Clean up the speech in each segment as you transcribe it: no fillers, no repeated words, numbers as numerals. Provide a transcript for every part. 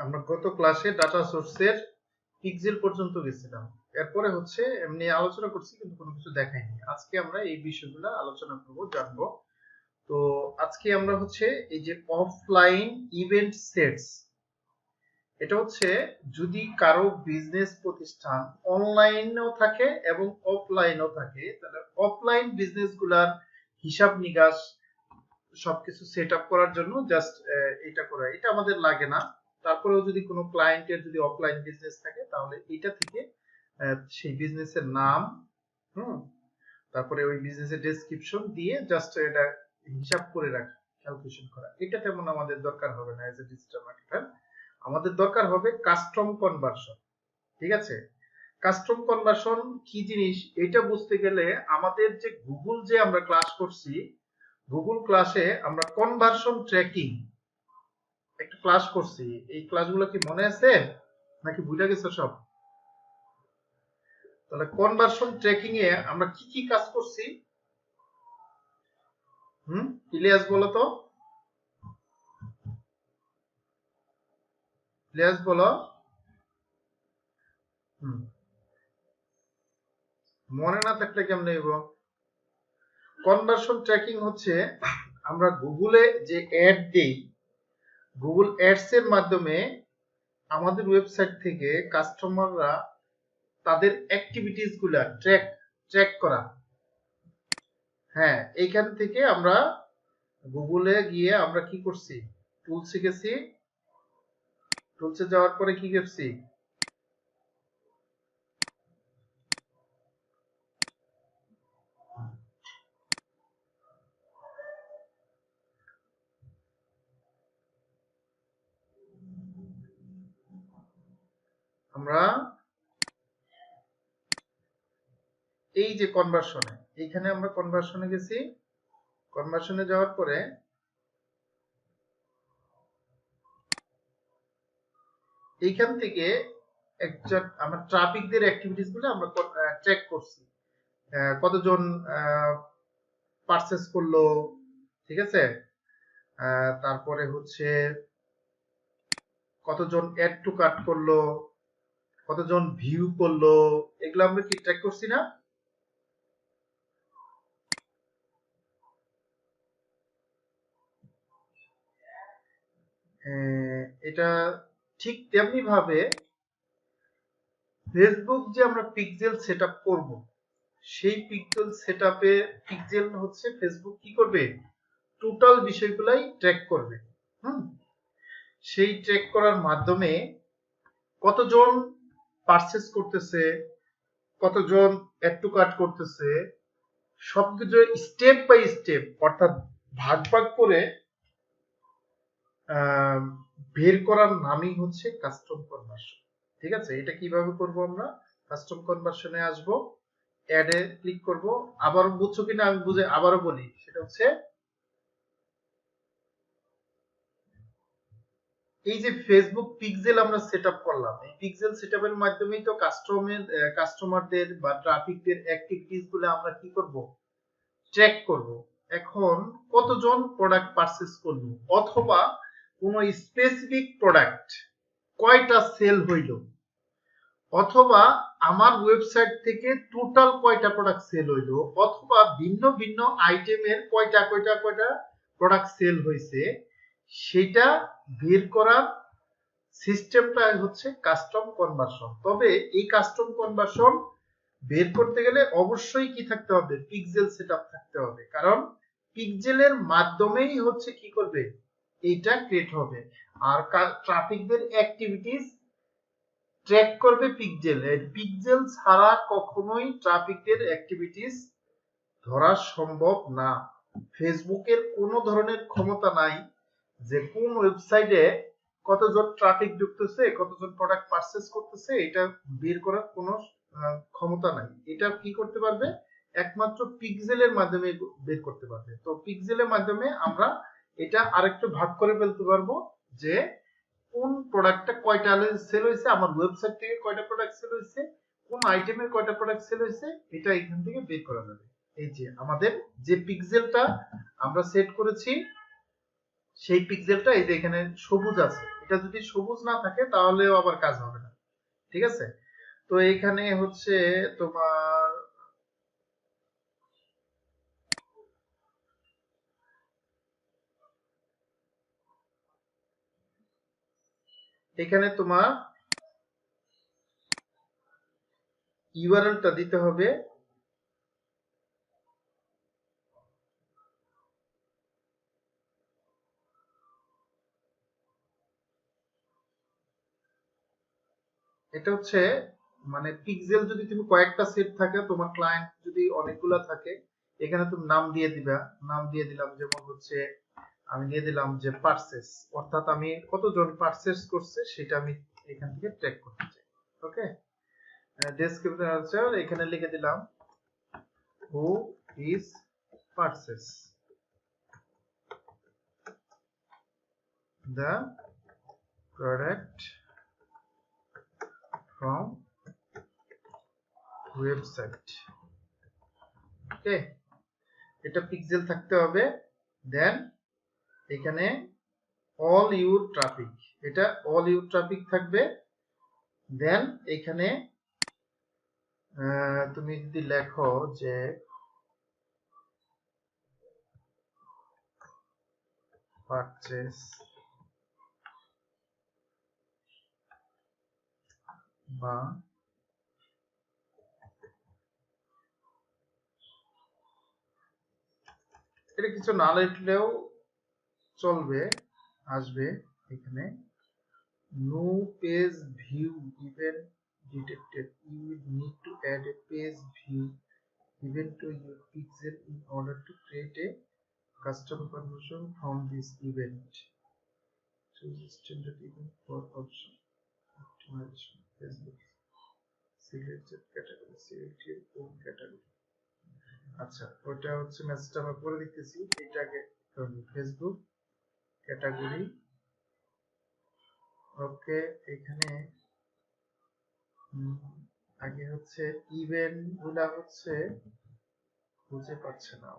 আমরা গত ক্লাসে ডাটা সোর্সের পিক্সেল পর্যন্ত গেছিলাম। এরপরে হচ্ছে এমনি আলোচনা করছি কিন্তু কোনো কিছু দেখাইনি। আজকে আমরা এই বিষয়গুলো আলোচনা করব, জানবো। তো আজকে আমরা হচ্ছে এই যে অফলাইন ইভেন্ট সেটস, এটা হচ্ছে যদি কারো বিজনেস প্রতিষ্ঠান অনলাইনেও থাকে এবং অফলাইনেও থাকে, তাহলে অফলাইন বিজনেস গুলার হিসাব নিকাশ সবকিছু সেট আপ করার জন্য জাস্ট এটা করা, এটা আমাদের লাগে না। তারপরেও যদি কোনো ক্লায়েন্টের যদি অফলাইন বিজনেস থাকে তাহলে এটা থেকে সেই বিজনেসের নাম, তারপরে ওই বিজনেসের ডেসক্রিপশন দিয়ে জাস্ট এটা হিসাব করে রাখা, ক্যালকুলেশন করা, এটা তেমন আমাদের দরকার হবে না এজ এ ডিজিটাল মার্কেটার। আমাদের দরকার হবে কাস্টম কনভার্সন। ঠিক আছে, কাস্টম কনভার্সন কি জিনিস এটা বুঝতে গেলে আমাদের যে গুগল যে আমরা ক্লাস করছি, গুগল ক্লাসে আমরা কনভার্সন ট্র্যাকিং একটা ক্লাস করছি। এই ক্লাসগুলো কি মনে আছে নাকি ভুলে গেছো সব? তাহলে কনভার্সন ট্র্যাকিং এ আমরা কি কি কাজ করছি? ইলিয়াস বলো তো, ইলিয়াস বলো। মনে না থাকলে কেমনে হইব? কনভার্সন ট্র্যাকিং হচ্ছে আমরা গুগলে যে অ্যাড দেই, গুগল অ্যাডস এর মাধ্যমে আমাদের ওয়েবসাইট থেকে কাস্টমাররা তাদের অ্যাক্টিভিটিস গুলা ট্র্যাক করা। হ্যাঁ, এইখান থেকে আমরা গুগলে গিয়ে আমরা কি করছি, টুলসে গেছি। টুলসে যাওয়ার পরে কি করছি, আমরা এই যে কনভার্সনে, এইখানে আমরা কনভার্সনে গেছি। কনভার্সনে যাওয়ার পরে এইখান থেকে একজন আমরা ট্রাফিকদের অ্যাক্টিভিটিস গুলো আমরা ট্র্যাক করছি। কতজন পারচেস করলো, ঠিক আছে, তারপরে হচ্ছে কতজন অ্যাড টু কার্ট করলো, কতজন ভিউ করলো, এগুলো আমরা কি ট্র্যাক করছি না? এটা ঠিক তেমনি ভাবে ফেসবুক যে আমরা পিক্সেল সেটআপ করব, সেই পিক্সেল সেটআপে পিক্সেল হচ্ছে ফেসবুক কি করবে, টোটাল বিষয়গুলাই ট্র্যাক করবে। সেই ট্র্যাক করার মাধ্যমে কতজন পারচেস করতেছে, কতজন অ্যাড টু কার্ট করতেছে, সবকিছু স্টেপ বাই স্টেপ অর্থাৎ ভাগ ভাগ করে বের করার নামই হচ্ছে কাস্টম কনভার্সন। ঠিক আছে, এটা কিভাবে করব আমরা? কাস্টম কনভার্সনে আসব, অ্যাডে ক্লিক করব। আবার বুঝছো কিনা আমি বুঝে আবারও বলি, সেটা হচ্ছে এই যে ফেসবুক পিক্সেল আমরা সেটআপ করলাম, এই পিক্সেল সেটআপের মাধ্যমেই তো কাস্টমারদের বা ট্রাফিকদের অ্যাক্টিভিটিস গুলো আমরা কি করব, ট্র্যাক করব। এখন কতজন প্রোডাক্ট পারচেজ করলো, অথবা কোন স্পেসিফিক প্রোডাক্ট কয়টা সেল হইল, অথবা আমার ওয়েবসাইট থেকে টোটাল কয়টা প্রোডাক্ট সেল হইলো, অথবা ভিন্ন ভিন্ন আইটেমের কয়টা প্রোডাক্ট সেল হয়েছে, সেটা বের করার সিস্টেমটা হচ্ছে কাস্টম কনভার্সন। তবে এই কাস্টম কনভার্সন বের করতে গেলে অবশ্যই কি থাকতে হবে, পিক্সেল সেটআপ থাকতে হবে। কারণ পিক্সেলের মাধ্যমেই হচ্ছে কি করবে, এইটা ক্রিয়েট হবে। আর ট্রাফিকদের অ্যাক্টিভিটিস ট্র্যাক করবে পিক্সেল। পিক্সেল ছাড়া কখনোই ট্রাফিকদের অ্যাক্টিভিটিস ধরা সম্ভব না। ফেসবুকের কোনো ধরনের ক্ষমতা নাই যে কোন ওয়েবসাইটে কতজন ট্রাফিক ঢুকতেছে, কতজন প্রোডাক্ট পারচেজ করতেছে, এটা বের করার কোনো ক্ষমতা নাই। এটা কি করতে পারবে, একমাত্র পিক্সেলের মাধ্যমে বের করতে পারবে। তো পিক্সেলের মাধ্যমে আমরা এটা আরেকটু ভাগ করে ফেলতে পারবো যে কোন প্রোডাক্টটা কয়টা সেল হয়েছে, আমার ওয়েবসাইট থেকে কয়টা প্রোডাক্ট সেল হয়েছে, কোন আইটেমের কয়টা প্রোডাক্ট সেল হয়েছে, এটা এখান থেকে বের করা যাবে। এই যে আমাদের যে পিক্সেলটা আমরা সেট করেছি, সেই পিক্সেলটা এই যে এখানে সবুজ আছে, এটা যদি সবুজ না থাকে তাহলেও আবার কাজ হবে না। ঠিক আছে, তো এখানে হচ্ছে তোমার এখানে তোমার ইউআরএলটা দিতে হবে এটা হচ্ছে মানে পিক্সেল যদি তুমি কয়েকটা সেট থাকে, তোমার ক্লায়েন্ট যদি অনেকগুলা থাকে, এখানে তুমি নাম দিয়ে দিবা। নাম দিয়ে দিলাম যেমন হচ্ছে আমি দিয়ে দিলাম যে পারচেস, অর্থাৎ আমি কতজন পারচেস করছে সেটা আমি এখান থেকে ট্র্যাক করতে চাই। ওকে, ডেসক্রিপশন আছে এখানে লিখে দিলাম who is purchase the product from website। ওকে, এটা পিক্সেল থাকতে হবে। দেন এখানে অল ইউর ট্রাফিক, এটা অল ইউর ট্রাফিক থাকবে। দেন এখানে তুমি যদি লেখো যে পারচেস বা এটা কিছু না লিখলেও চলবে, আসবে এখানে no page view even detected, you will need to add a page view event to your pixel in order to create a custom conversion from this event. Choose standard event for option optimization. Facebook selected category, select your own category। আচ্ছা, ওটা হচ্ছে মেসেজটা আমরা পরে দেখতেছি, এটাকে Facebook category. ওকে, এখানে আগে হচ্ছে ইভেন্ট গুলা হচ্ছে খুঁজে পাচ্ছে না।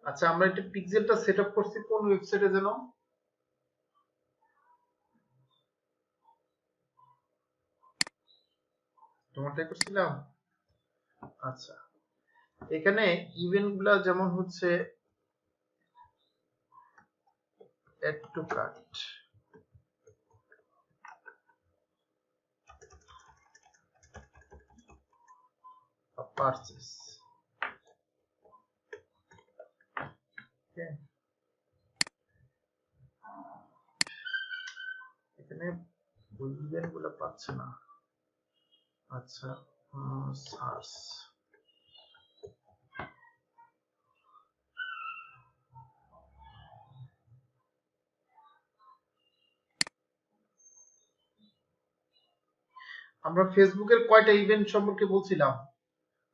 আচ্ছা, আমরা একটা পিক্সেলটা সেটআপ করছি কোন ওয়েবসাইটে যেন? তোমারটাই করছিলাম। আচ্ছা, এখানে ইভেন্ট গুলা যেমন হচ্ছে অ্যাড টু কার্ট, পারচেস। ওকে, এখানে ওই ইভেন্ট গুলা পাচ্ছে না। আচ্ছা, সার্চ। আমরা ফেসবুকের কয়টা ইভেন্ট সম্পর্কে বলছিলাম?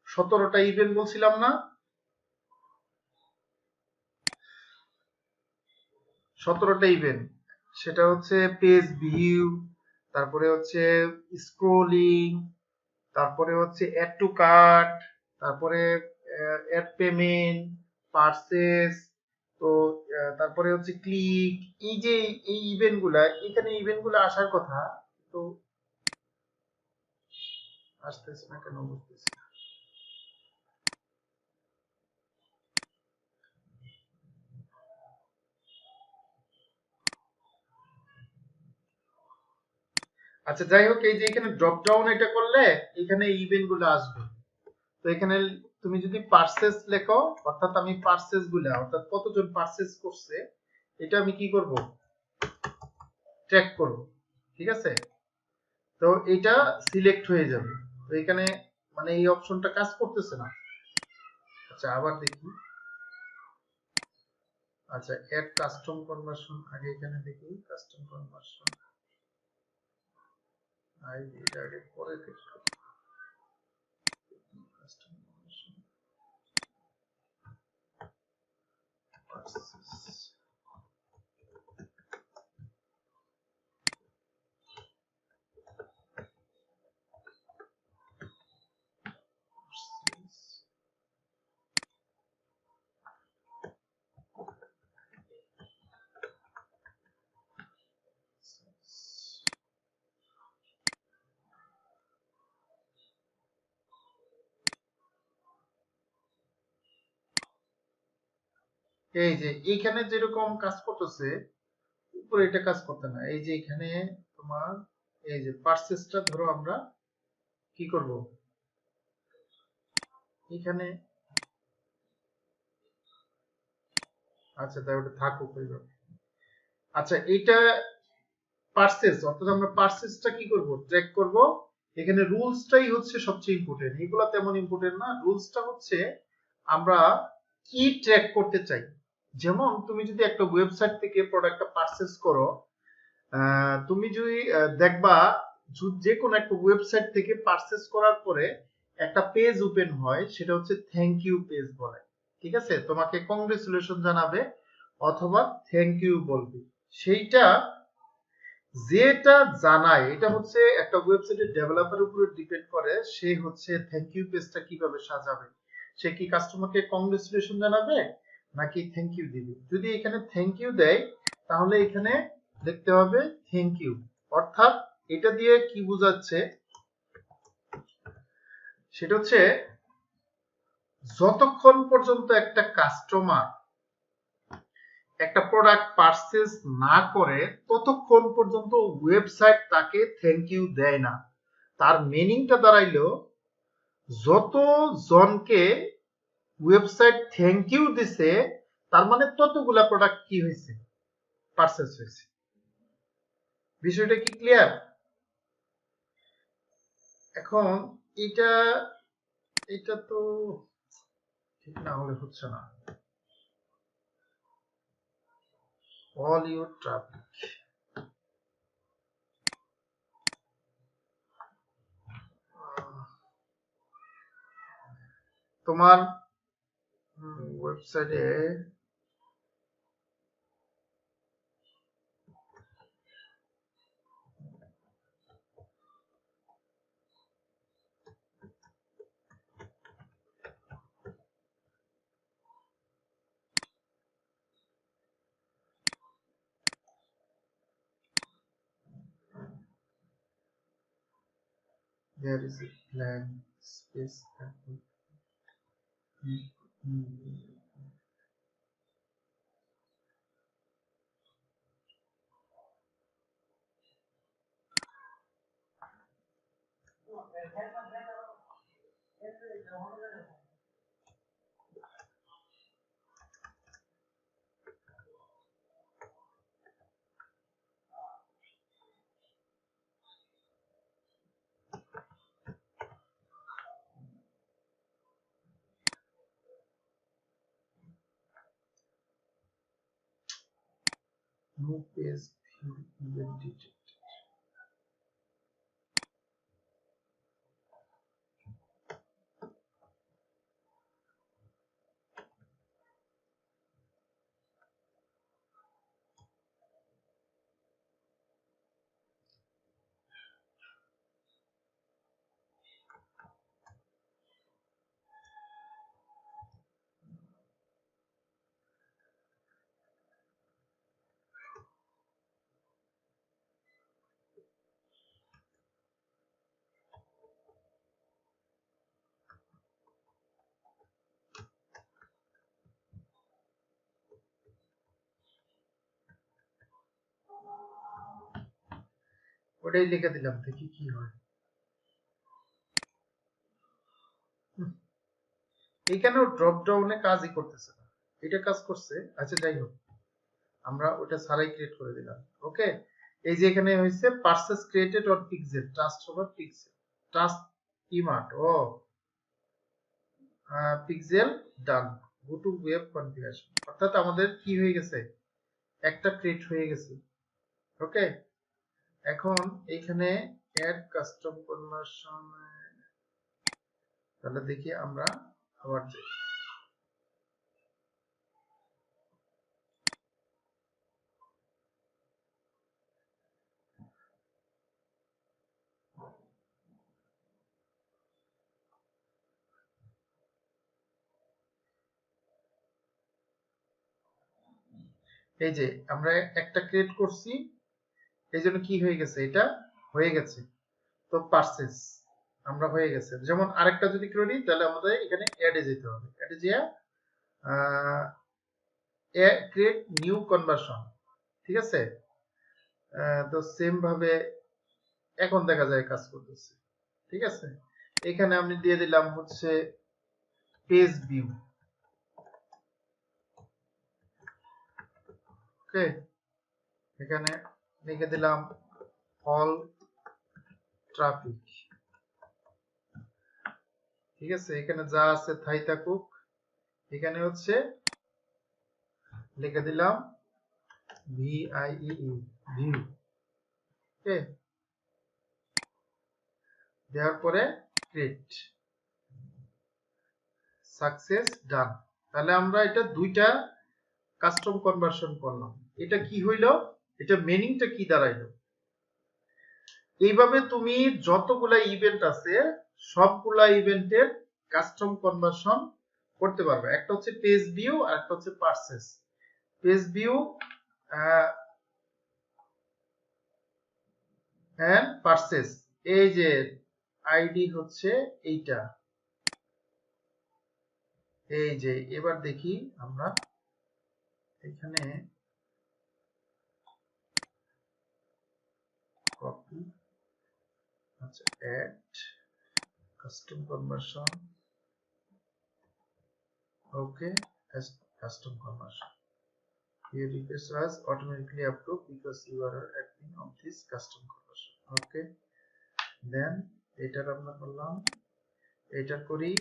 17টা ইভেন্ট বলছিলাম না? 17টা ইভেন্ট, সেটা হচ্ছে পেজ ভিউ, তারপরে হচ্ছে স্ক্রোলিং, তারপরে হচ্ছে অ্যাড টু কার্ট, তারপরে অ্যাড পেমেন্ট, পারচেস, তো তারপরে হচ্ছে ক্লিক। এই যে এই ইভেন্টগুলা, এখানে ইভেন্টগুলো আসার কথা, তো আসতেছে না কেন বুঝতেছি না। আচ্ছা, যাই হোক, এই যে এখানে ড্রপ ডাউন এটা করলে এখানে ইভেন্টগুলো আসবে। তো এখানে তুমি যদি পারচেস লেখো, অর্থাৎ আমি পারচেস গুলা, অর্থাৎ কতজন পারচেস করছে, এটা আমি কি করব? ট্র্যাক করব। ঠিক আছে, তো এটা সিলেক্ট হয়ে যাবে। তো এখানে মানে এই অপশনটা কাজ করতেছে না। আচ্ছা, আবার দেখি। আচ্ছা, এড কাস্টম কনভার্সন, আগে এখানে দেখি কাস্টম কনভার্সন আইডি, এটা আগে পরে দেখি। Custom conversion purchase. এই যে এইখানে যেরকম কাজ করতেছে উপরে এটা কাজ করতে না। এই যে এখানে তোমার এই যে পারচেজটা ধরো আমরা কি করব, এখানে আচ্ছা তাই ওটা থাকুক ওইভাবে। আচ্ছা এইটা পারচেজ, অর্থাৎ আমরা পারচেজটা কি করব, ট্র্যাক করব। এখানে রুলসটাই হচ্ছে সবচেয়ে ইম্পর্টেন্ট, এগুলা তেমন ইম্পর্টেন্ট না। রুলসটা হচ্ছে আমরা কি ট্র্যাক করতে চাই। যেমন তুমি যদি একটা ওয়েবসাইট থেকে প্রোডাক্টটা পারচেজ করো, তুমি যদি দেখবা যে কোনো একটা ওয়েবসাইট থেকে পারচেজ করার পরে একটা পেজ ওপেন হয়, সেটা হচ্ছে থ্যাংক ইউ পেজ বলে। ঠিক আছে, তোমাকে কংগ্রেচুলেশন জানাবে অথবা থ্যাংক ইউ বলবে। সেইটা যেটা জানায় এটা হচ্ছে একটা ওয়েবসাইটের ডেভেলপারের উপরে ডিপেন্ড করে, সে হচ্ছে থ্যাংক ইউ পেজটা কিভাবে সাজাবে। সে কি কাস্টমারকে কংগ্রেচুলেশন জানাবে নাকি থ্যাংক ইউ দিবে। যদি এখানে থ্যাংক ইউ দেয় তাহলে এখানে দেখতে হবে থ্যাংক ইউ। অর্থাৎ এটা দিয়ে কি বোঝাচ্ছে, সেটা হচ্ছে যতক্ষণ পর্যন্ত একটা কাস্টমার একটা প্রোডাক্ট পারচেজ না করে ততক্ষণ পর্যন্ত ওয়েবসাইট তাকে থ্যাংক ইউ দেয় না। তার মিনিংটা দাঁড়াইলো যত জনকে ওয়েবসাইট থ্যাংক ইউ দিছে তার মানে ততগুলা প্রোডাক্ট কি হয়েছে, পারচেজ হয়েছে। বিষয়টা কি ক্লিয়ার? এখন এটা এটা তো ঠিক না হলে হচ্ছে না। অল ইউর ট্রাফিক, তোমার ওয়েবসাইটে there is a blank space no page view event detected. ওটাই লিখে দিলাম, দেখি কি হয়। এখানেও ড্রপ ডাউনে কাজই করতেছে না, এটা কাজ করছে। আচ্ছা যাই হোক, আমরা ওটা সারাই ক্রিয়েট করে দিলাম। ওকে, এই যে এখানে হয়েছে purchase created on pixel, trust over pixel, trust ইমার্ট, ও pixel done, go to web configuration. অর্থাৎ আমাদের কি হয়ে গেছে, একটা ক্রিয়েট হয়ে গেছে। ওকে, এখন এখানে অ্যাড কাস্টম কনভার্সন, তাহলে দেখি আমরা আবার যাই। এই যে আমরা একটা ক্রিয়েট করছি, এই জন্য কি হয়ে গেছে, এটা হয়ে গেছে। তো পারচেজ আমরা হয়ে গেছে। যেমন আরেকটা যদি করি তাহলে আমাদের এখানে অ্যাডে যেতে হবে, অ্যাডে যেয়ে ক্রিয়েট নিউ কনভার্সন, ঠিক আছে। তো সেম ভাবে এখন দেখা যায় কাজ করতেছে, ঠিক আছে। এখানে আমি দিয়ে দিলাম হচ্ছে পেজ ভিউ, ওকে। এখানে লিখে দিলাম অল ট্রাফিক, ঠিক আছে। এখানে যা আছে তাই থাকুক। এখানে হচ্ছে লিখে দিলাম ভিআইই ভিউ, ওকে। দেওয়ার পরে ক্রিয়েট, সাকসেস ডান। তাহলে আমরা এটা দুইটা কাস্টম কনভার্সন করলাম। এটা কি হইলো, এটা মিনিংটা কি দাঁড়াইলো? এইভাবে তুমি যতগুলা ইভেন্ট আছে সবগুলা ইভেন্টের কাস্টম কনভার্সন করতে পারবে। একটা হচ্ছে পেজ ভিউ আর একটা হচ্ছে purchase. Page view and purchase, এই যে আইডি হচ্ছে এইটা, এই যে। এবার দেখি আমরা এখানে কপি, আচ্ছা, add custom conversion, okay, custom conversion. Your request was automatically approved because you are an admin of this custom conversion. Okay. Then এটার আমরা করলাম, এটা করি।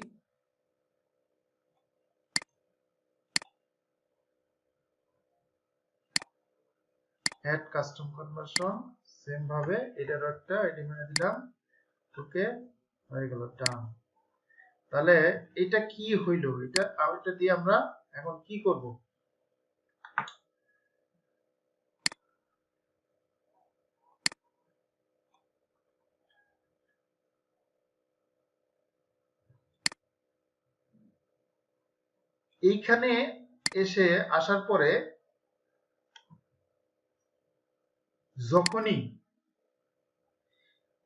add custom conversion, সেম ভাবে এটার একটা আইডি মেনে দিলাম, ওকে, হয়ে গেল, ডান। তাহলে এটা কি হইলো, এটা দিয়ে আমরা এখন কি করব? এইখানে এসে আসার পরে যখনই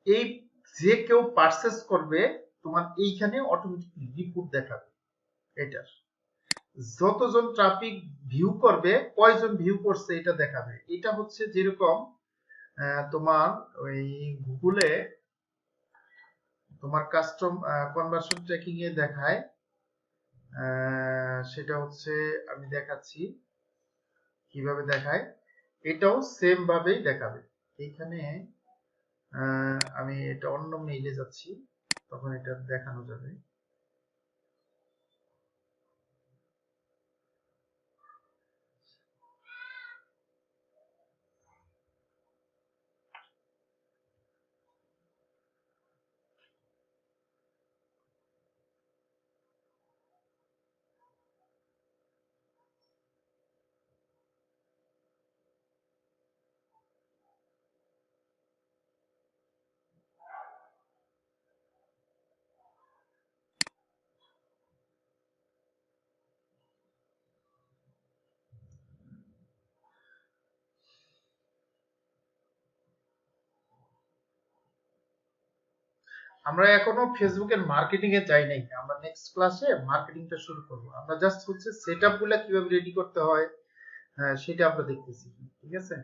এই যে কেউ পারচেজ করবে তোমার এইখানে অটোমেটিকলি রিপোর্ট দেখাবে। এটার যতজন ট্রাফিক ভিউ করবে, কয়জন ভিউ করছে এটা দেখাবে। এটা হচ্ছে যেরকম তোমার ওই গুগলে তোমার কাস্টম কনভার্সন ট্র্যাকিং এ দেখায়, সেটা হচ্ছে আমি দেখাচ্ছি কিভাবে দেখায়। এটাও সেম ভাবেই দেখাবে। এইখানে আমি এটা অন্য মেইলে যাচ্ছি, তখন এটা দেখানো যাবে। আমরা এখনো ফেসবুকের মার্কেটিং এ যাই নাই, আমরা নেক্সট ক্লাসে মার্কেটিংটা শুরু করব। আমরা জাস্ট হচ্ছে সেটআপ গুলা কিভাবে রেডি করতে হয় সেটা আমরা দেখতেছি, ঠিক আছে।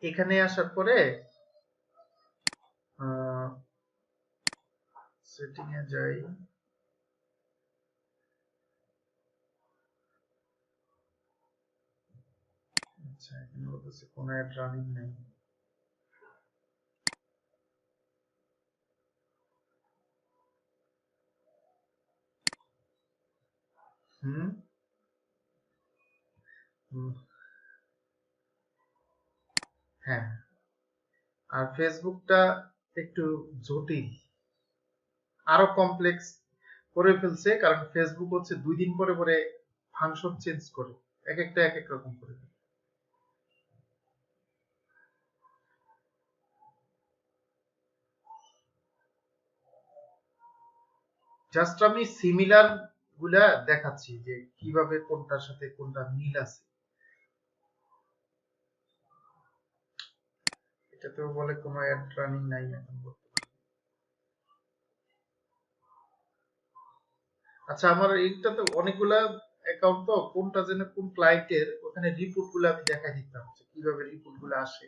এখানে আসার পরে সেটিং এ যাই, আচ্ছা। এখানে বলতেছে কোনো অ্যাড রানিং নাই। হুম হুম, হ্যাঁ। আর ফেসবুকটা একটু জটিল, আরো কমপ্লেক্স করে ফেলছে, কারণ ফেসবুক হচ্ছে 2 দিন পরে পরে ফাংশন চেঞ্জ করে, এক একটা এক এক রকম করে। জাস্ট আমি সিমিলার গুলা দেখাচ্ছি যে কিভাবে কোনটার সাথে কোনটা মিল আছে। এটাতেও বলে কোনো অ্যাড রানিং নাই এখন বর্তমানে। আচ্ছা, আমার এইটাতে অনেকগুলা অ্যাকাউন্ট তো কোনটা যেন কোন ক্লায়েন্টের, ওখানে রিপোর্ট গুলো আমি দেখাই দিতাম কিভাবে রিপোর্ট গুলো আসে।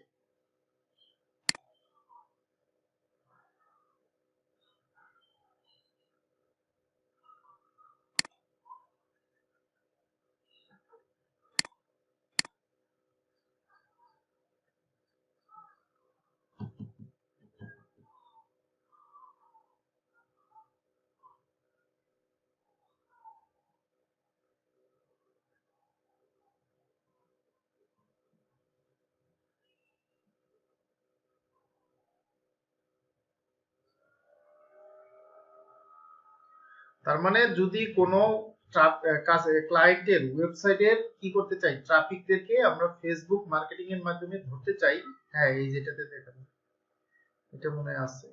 তার মানে যদি কোনো ক্লায়েন্টের ওয়েবসাইটের কি করতে চাই, ট্রাফিকদেরকে আমরা ফেসবুক মার্কেটিং এর মাধ্যমে ধরতে চাই। হ্যাঁ, এই যেটাতে দেখানো, এটা মনে আছে।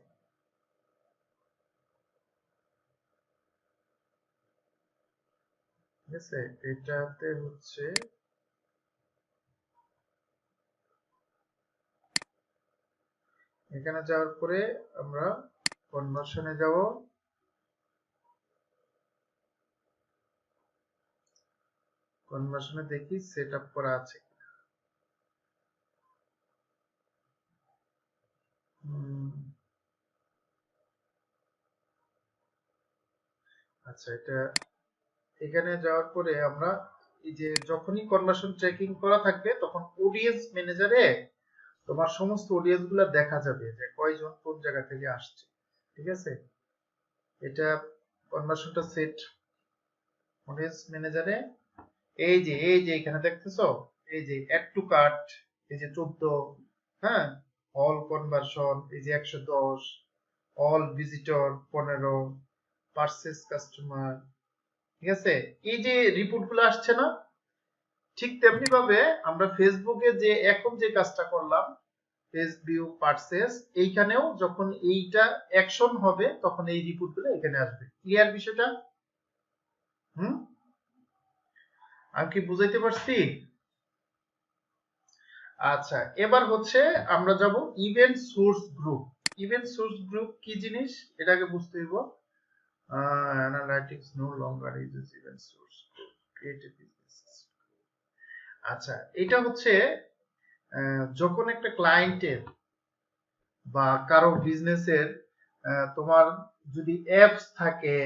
ঠিক আছে, এটাতে হচ্ছে এখানে যাওয়ার পরে আমরা কনভার্সনে যাব। কনভার্সনে দেখি সেট আপ করা আছে। আচ্ছা, এটা এখানে যাওয়ার পরে আমরা এই যে যখনই কনভার্সন ট্র্যাকিং করা থাকবে তখন অডিয়েন্স ম্যানেজারে তোমার সমস্ত অডিয়েন্স গুলা দেখা যাবে যে কয়জন কোন জায়গা থেকে আসছে। ঠিক আছে, এটা কনভার্সনটা সেট অডিয়েন্স ম্যানেজারে। এই যে এখানে দেখতেছো, এই যে অ্যাড টু কার্ট, এই যে 14, হ্যাঁ, অল কনভার্সন এই যে 110, অল ভিজিটর 15, পারচেজ কাস্টমার। ঠিক আছে, এই যে রিপোর্ট গুলো আসছে না, ঠিক তেমনি ভাবে আমরা ফেসবুকে যে এখন যে কাজটা করলাম, পেজ ভিউ পারচেজ, এইখানেও যখন এইটা অ্যাকশন হবে তখন এই রিপোর্ট গুলো এখানে আসবে। ক্লিয়ার বিষয়টা? হুম, আমি কি বুঝাইতে পারছি? আচ্ছা, এবার হচ্ছে আমরা যাব event source group. Event source group কি জিনিস এটাকে বুঝতে হইব। Analytics no longer uses event source group, creative business. আচ্ছা, এটা হচ্ছে যখন একটা ক্লায়েন্টের বা কারো বিজনেসের তোমার যদি অ্যাপস থাকে,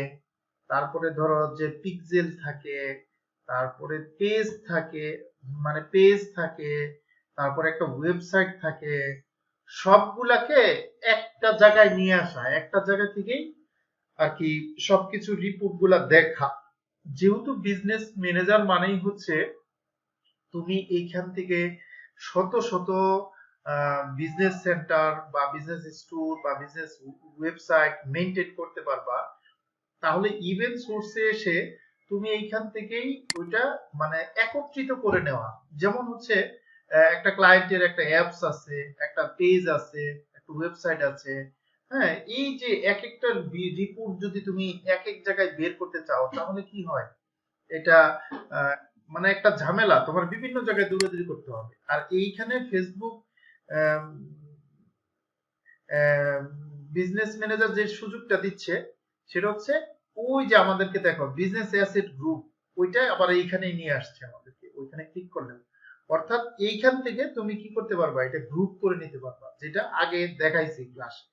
তারপরে ধরো যে পিক্সেল থাকে, তারপরে পেজ থাকে, মানে পেজ থাকে, তারপরে একটা ওয়েবসাইট থাকে, সবগুলাকে একটা জায়গায় নিয়ে আসা, একটা জায়গা থেকেই আর কি সবকিছু রিপোর্ট গুলা দেখা। যেহেতু বিজনেস ম্যানেজার মানেই হচ্ছে তুমি এইখান থেকে শত শত বিজনেস সেন্টার বা বিজনেস স্টোর বা বিজনেস ওয়েবসাইট মেইনটেইন করতে পারবা। তাহলে ইভেন্ট সোর্সে এসে তুমি এইখান থেকেই ওইটা মানে একত্রিত করে নেওয়া। যেমন হচ্ছে একটা ক্লায়েন্টের একটা অ্যাপস আছে, একটা পেজ আছে, একটা ওয়েবসাইট আছে। হ্যাঁ, এই যে এক একটা রিপোর্ট যদি তুমি এক এক জায়গায় বের করতে চাও তাহলে কি হয়, এটা আহ, মানে একটা ঝামেলা, তোমার বিভিন্ন জায়গায় দৌড়াদৌড়ি করতে হবে। আর এইখানে ফেসবুক বিজনেস ম্যানেজার যে সুযোগটা দিচ্ছে সেটা হচ্ছে ওই যে আমাদেরকে দেখো বিজনেস অ্যাসেট গ্রুপ, ওইটা আবার এইখানেই নিয়ে আসছে আমাদেরকে, ওইখানে ক্লিক করলে অর্থাৎ এইখান থেকে তুমি কি করতে পারবা, এটা গ্রুপ করে নিতে পারবা, যেটা আগে দেখাইছি ক্লাসে।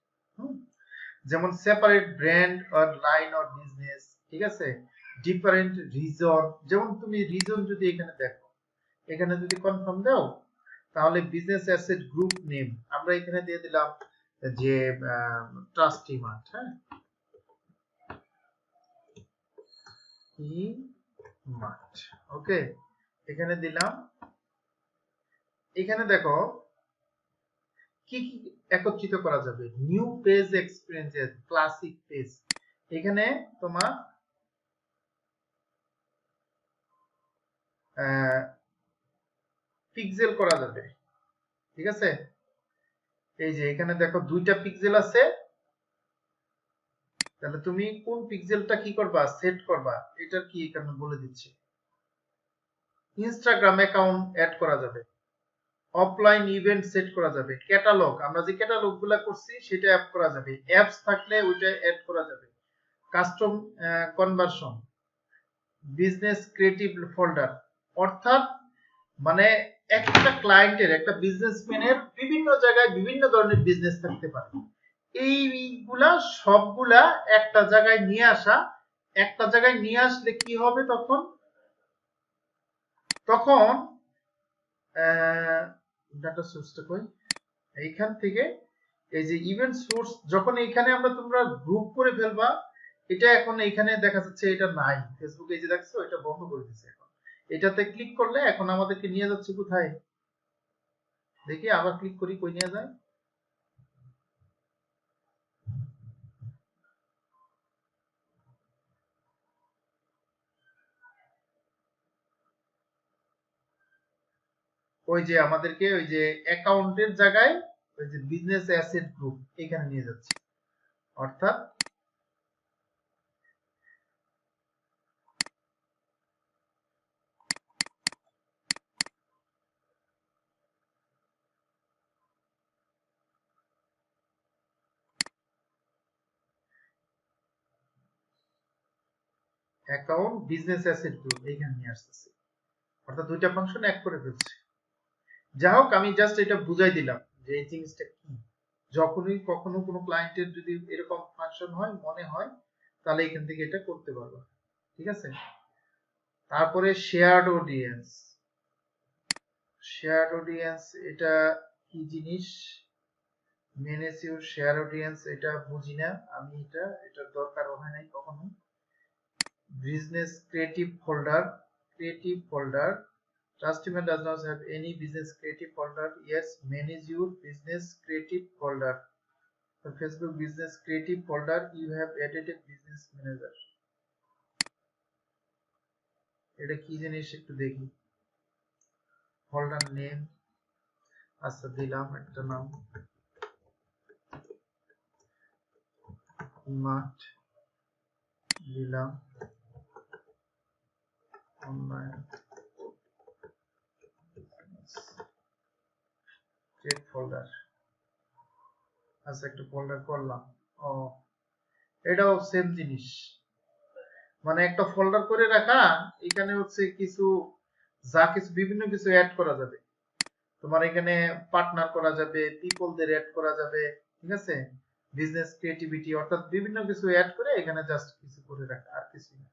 যেমন separate brand or line or business. ঠিক আছে, ডিফারেন্ট রিজন, যেমন তুমি রিজন যদি এখানে দেখো, এখানে যদি কনফার্ম দাও তাহলে বিজনেস অ্যাসেট গ্রুপ নেম আমরা এখানে দিয়ে দিলাম যে ট্রাস্টি মার্ট। হ্যাঁ, ই মার্ট, ওকে, এখানে দিলাম। এখানে দেখো কি কি একত্রিত করা যাবে, new page experiences, classic page, এখানে তোমার পিক্সেল করা যাবে। ঠিক আছে, এই যে এখানে দেখো দুইটা পিক্সেল আছে, তাহলে তুমি কোন পিক্সেলটা কি করবা, সেট করবা, এটা কি এখানে বলে দিচ্ছি। ইনস্টাগ্রাম অ্যাকাউন্ট অ্যাড করা যাবে, অফলাইন ইভেন্ট সেট করা যাবে, ক্যাটালগ আমরা যে ক্যাটালগ গুলা করছি সেটা অ্যাড করা যাবে, অ্যাপস থাকলে ওইটা অ্যাড করা যাবে, custom conversion, business creative folder, অর্থাৎ মানে একটা ক্লায়েন্টের, একটা বিজনেসম্যানের বিভিন্ন জায়গায় বিভিন্ন ধরনের বিজনেস থাকতে পারে, এইগুলা সবগুলা একটা জায়গায় নিয়ে আসা। একটা জায়গায় নিয়ে আসলে কি হবে, তখন তখন ডাটা সোর্সটা কই, এইখান থেকে এই যে ইভেন্ট সোর্স, যখন এইখানে আমরা তোমরা গ্রুপ করে ফেলবা, এটা এখন এইখানে দেখা যাচ্ছে এটা নাই, ফেসবুকে এই যে দেখছো এটা বন্ধ করে দিয়েছে। এখন এটাতে ক্লিক করলে এখন আমাদেরকে নিয়ে যাচ্ছে কোথায়, দেখি আবার ক্লিক করি, কই নিয়ে যায়, ওই যে আমাদেরকে ওই যে অ্যাকাউন্টের জায়গায় ওই যে বিজনেস অ্যাসেট গ্রুপ এখানে নিয়ে যাচ্ছে। অর্থাৎ অ্যাকাউন্ট বিজনেস অ্যাসেট গ্রুপ এইখানে নিয়ে আসতেছে, অর্থাৎ দুইটা ফাংশন এক করে ফেলছে। যাই হোক, আমি জাস্ট এটা বুঝাই দিলাম যে এই জিনিসটা কি। যখনই কখনো কোনো ক্লায়েন্টের যদি এরকম ফাংশন হয়, মনে হয়, তাহলে এখান থেকে এটা করতে পারবো। ঠিক আছে, তারপরে শেয়ার্ড অডিয়েন্স। শেয়ার্ড অডিয়েন্স এটা কি জিনিস, ম্যানেজ ইউর শেয়ার অডিয়েন্স, এটা বুঝি না আমি, এটার দরকার হয় নাই কখনো। Business creative folder, creative folder, customer does not have any business creative folder. Yes, manage your business creative folder. For Facebook business creative folder, you have added a business manager. এটা কি জিনিস একটু দেখি। ফোল্ডার নেম, আচ্ছা দিলাম একটা নাম, মাঠ দিলাম, অনলাইন ক্রিয়েট ফোল্ডার। আচ্ছা একটা ফোল্ডার করলাম। ও, এটাও সেম জিনিস, মানে একটা ফোল্ডার করে রাখা, এখানে হচ্ছে কিছু যা কিছু বিভিন্ন কিছু অ্যাড করা যাবে। তোমার এখানে পার্টনার করা যাবে, পিপলদের অ্যাড করা যাবে, ঠিক আছে, বিজনেস ক্রিয়েটিভিটি, অর্থাৎ বিভিন্ন কিছু অ্যাড করে এখানে জাস্ট কিছু করে রাখা, আর কিছু না।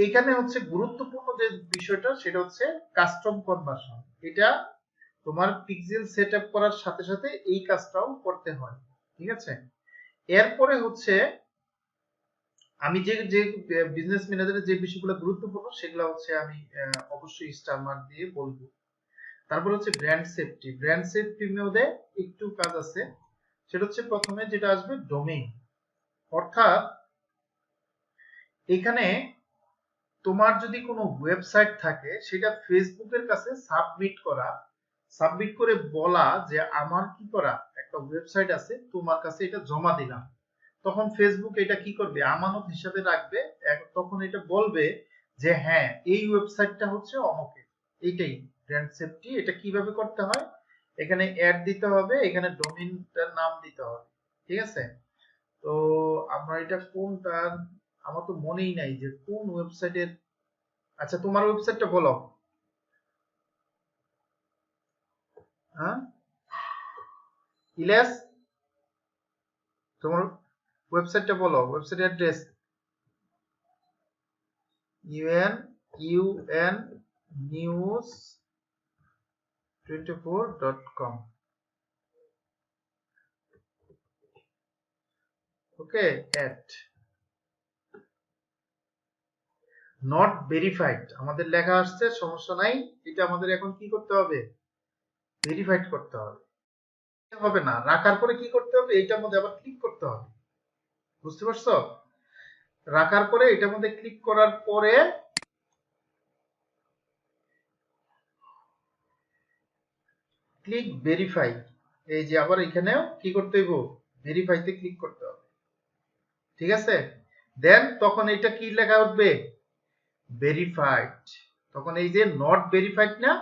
এইখানে হচ্ছে গুরুত্বপূর্ণ যে বিষয়টা, সেটা হচ্ছে কাস্টম কনভার্সন। এটা তোমার পিক্সেল সেটআপ করার সাথে সাথে এই কাজটাও করতে হয়। ঠিক আছে, এরপরে হচ্ছে আমি যে যে বিজনেস ম্যানেজারের যে বিষয়গুলো গুরুত্বপূর্ণ, সেগুলো হচ্ছে আমি অবশ্যই স্টার মার্ক দিয়ে বলবো। তারপর হচ্ছে ব্র্যান্ড সেফটি। ব্র্যান্ড সেফটির মধ্যে একটু কাজ আছে, সেটা হচ্ছে প্রথমে যেটা আসবে ডোমেইন, অর্থাৎ এখানে তোমার যদি কোনো ওয়েবসাইট থাকে, সেটা ফেসবুকের কাছে সাবমিট করে বলা যে আমার কি করা একটা ওয়েবসাইট আছে, তোমার কাছে এটা জমা দিলাম, তখন ফেসবুক এটা কি করবে, আমানত হিসাবে রাখবে। তখন এটা বলবে যে হ্যাঁ, এই ওয়েবসাইটটা হচ্ছে অমুকের। এইটাই ব্র্যান্ড সেফটি। এটা কিভাবে করতে হয়, এখানে অ্যাড দিতে হবে, এখানে ডোমেইনটার নাম দিতে হবে। ঠিক আছে, তো আমরা এটা কোনটা, আমার তো মনেই নাই যে কোন ওয়েবসাইটের। আচ্ছা তোমার ওয়েবসাইটটা বলো। হ্যাঁ, ইলিয়াস, তোমার ওয়েবসাইটটা বলো, website address. UN news 24.com। Okay, at not verified আমাদের লেখা আসছে, সমস্যা নাই, এটা আমাদের এখন কি করতে হবে, ভেরিফাইড করতে হবে। হবে না, রাখার পরে কি করতে হবে, এইটার মধ্যে আবার ক্লিক করতে হবে। বুঝতে পারছো, রাখার পরে এটার মধ্যে ক্লিক করার পরে ক্লিক ভেরিফাই, এই যে আবার এখানেও কি করতে হইব, ভেরিফাইতে ক্লিক করতে হবে। ঠিক আছে, দেন তখন এটা কি লেখা উঠবে, ভেরিফাইড। তখন এই যে নট ভেরিফাইড না,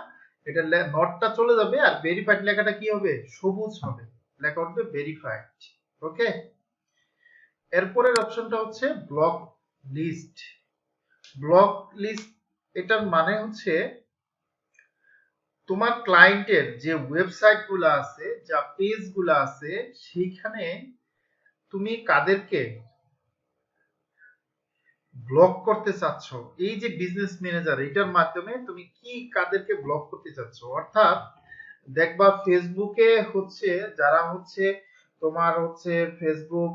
এটা নটটা চলে যাবে, আর ভেরিফাইড লেখাটা কি হবে, সবুজ হবে, লেখা উঠবে ভেরিফাইড। ওকে, এরপরের অপশনটা হচ্ছে ব্লক লিস্ট। ব্লক লিস্ট এটার মানে হচ্ছে তোমার ক্লায়েন্টের যে ওয়েবসাইট গুলো আছে, যা পেজ গুলো আছে, সেইখানে তুমি কাদেরকে ব্লক করতে চাচ্ছ, এই যে বিজনেস ম্যানেজার, এটার মাধ্যমে তুমি কি কাদেরকে ব্লক করতে চাচ্ছ। অর্থাৎ দেখবা ফেসবুকে হচ্ছে যারা হচ্ছে তোমার হচ্ছে ফেসবুক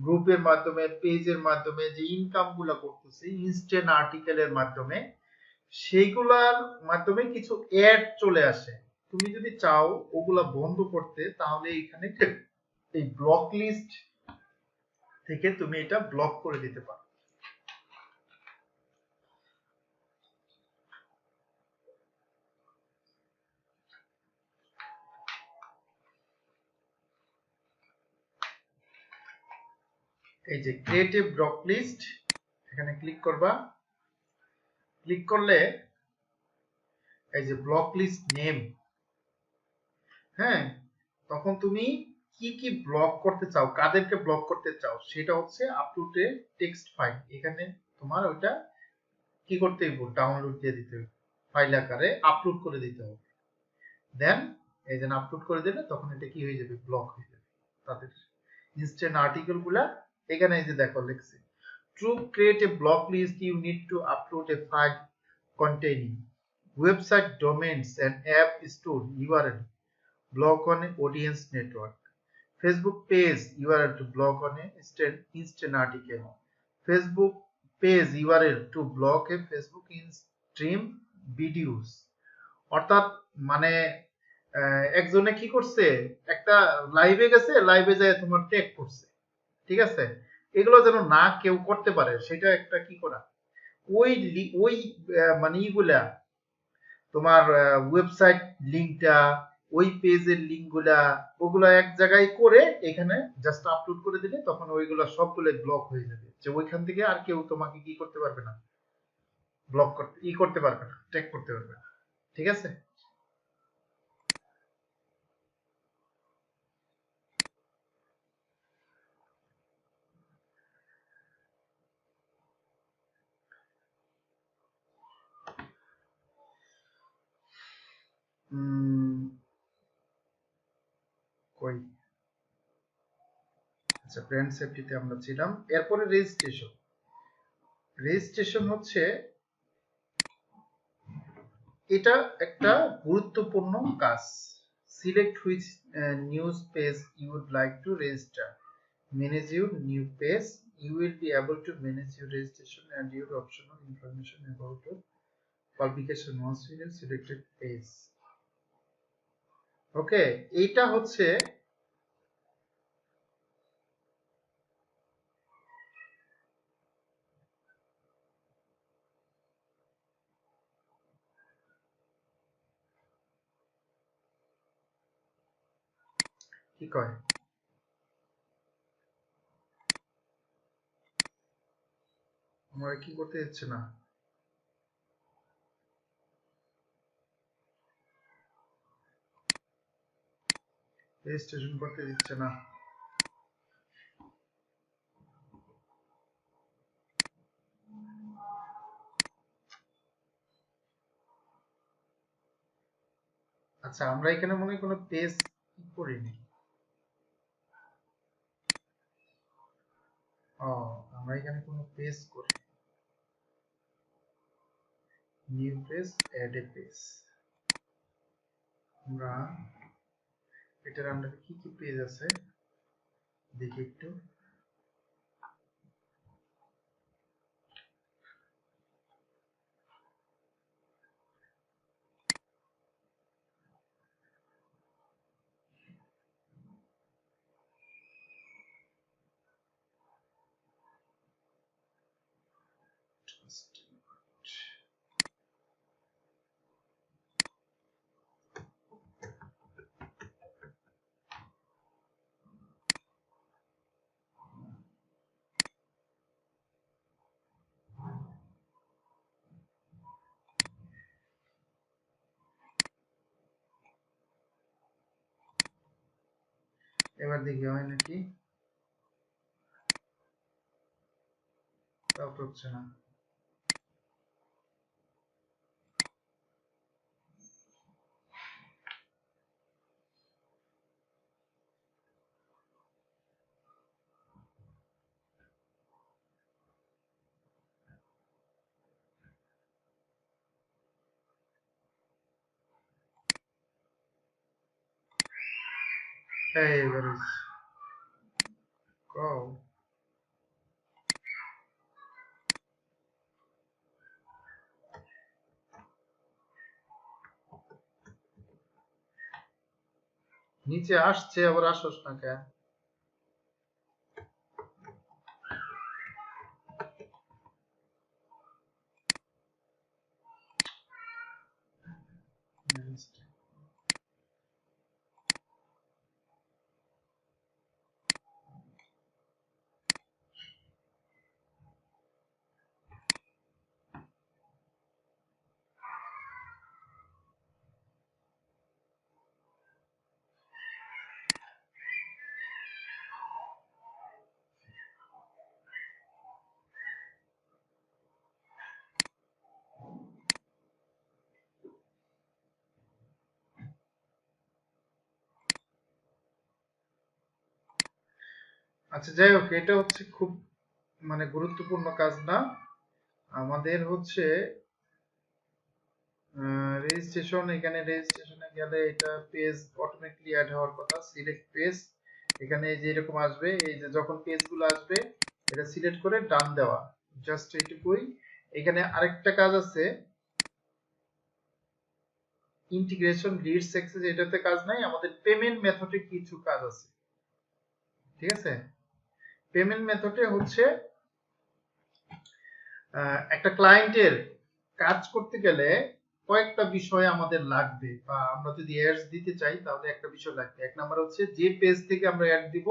গ্রুপের মাধ্যমে, পেজের মাধ্যমে যে ইনকাম গুলা করতেছে ইনস্ট্যান্ট আর্টিকেলের মাধ্যমে, সেইগুলার মাধ্যমে কিছু অ্যাড চলে আসে। তুমি যদি চাও ওগুলা বন্ধ করতে, তাহলে এখানে এই ব্লক লিস্ট থেকে তুমি এটা ব্লক করে দিতে পারো। এই যে ক্রিয়েটিভ ব্লক লিস্ট, এখানে ক্লিক করবা। ক্লিক করলে এই যে ব্লক লিস্ট নেম, হ্যাঁ, তখন তুমি কি কি ব্লক করতে চাও, কাদেরকে ব্লক করতে চাও, সেটা হচ্ছে আপলোড এ টেক্সট ফাইল। এখানে তোমার ওইটা কি করতে হবে, ডাউনলোড দিয়ে দিতে হবে, ফাইল আকারে আপলোড করে দিতে হবে। দেন এই যে আপলোড করে দিলে তখন এটা কি হয়ে যাবে, ব্লক হয়ে যাবে তাদের ইনস্ট্যান্ট আর্টিকেল গুলা। এখানে এই যে দেখো লিখছে, to create a block list you need to upload a file containing website domains and app store URL, block on a audience network, Facebook page URL to block on a instant article, Facebook page URL to block a Facebook in stream videos। অর্থাৎ মানে একজনে কি করছে, একটা লাইভে গেছে, লাইভে যায় তোমার ট্যাগ করছে, ঠিক আছে, এগুলো যেন না কেউ করতে পারে সেটা একটা কি করা, ওই ওই মানে ইগুলা তোমার ওয়েবসাইট লিঙ্কটা, ওই পেজের লিঙ্ক গুলা, ওগুলা এক জায়গায় করে এখানে জাস্ট আপলোড করে দিলে তখন ওইগুলা সবগুলো ব্লক হয়ে যাবে, যে ওইখান থেকে আর কেউ তোমাকে কি করতে পারবে না, ব্লক করতে করতে পারবে না, ট্যাগ করতে পারবে না। ঠিক আছে। কই, আচ্ছা ব্র্যান্ড সেফটিতে আমরা ছিলাম, এরপরে রেজিস্ট্রেশন। রেজিস্ট্রেশন হচ্ছে এটা একটা গুরুত্বপূর্ণ কাজ। Select which news page you would like to register, manage your new page, you will be able to manage your registration and your optional information about your publication once you have selected page। ওকে, এইটা হচ্ছে কি কয়, আমরা কি করতে যাচ্ছে না, registration করতে দিচ্ছে না। আচ্ছা আমরা এখানে মনে হয় কোনো পেজ করিনি। ও, আমরা এখানে কোনো পেজ করি, new page, add a page. আমরা এটার আন্ডারে কি কি পেজ আছে দেখি একটু। এবার দেখি হয় নাকি, তাও তো হচ্ছে না। Hey, where is go? নিচে আসছে আবার আসোস না কেন? আচ্ছা, যাই হোক, এটা হচ্ছে খুব মানে গুরুত্বপূর্ণ কাজ না। আমাদের হচ্ছে রেজিস্ট্রেশন, এখানে রেজিস্ট্রেশনে গেলে এটা পেজ অটোমেটিকলি অ্যাড হওয়ার কথা। সিলেক্ট পেজ, এখানে এই যে এরকম আসবে, এই যে যখন পেজগুলো আসবে এটা সিলেক্ট করে ডান দেওয়া, জাস্ট এইটুকুই। এখানে আরেকটা কাজ আছে, ইন্টিগ্রেশন লিডস অ্যাক্সেস, এটাতে কাজ নাই। আমাদের পেমেন্ট মেথডে কিছু কাজ আছে, ঠিক আছে? পেমেন্ট মেথডে হচ্ছে একটা ক্লায়েন্টের কাজ করতে গেলে কয়েকটা বিষয় আমাদের লাগবে, বা আমরা যদি অ্যাডস দিতে চাই তাহলে একটা বিষয় লাগবে। এক নাম্বার হচ্ছে যে পেজ থেকে আমরা অ্যাড দিব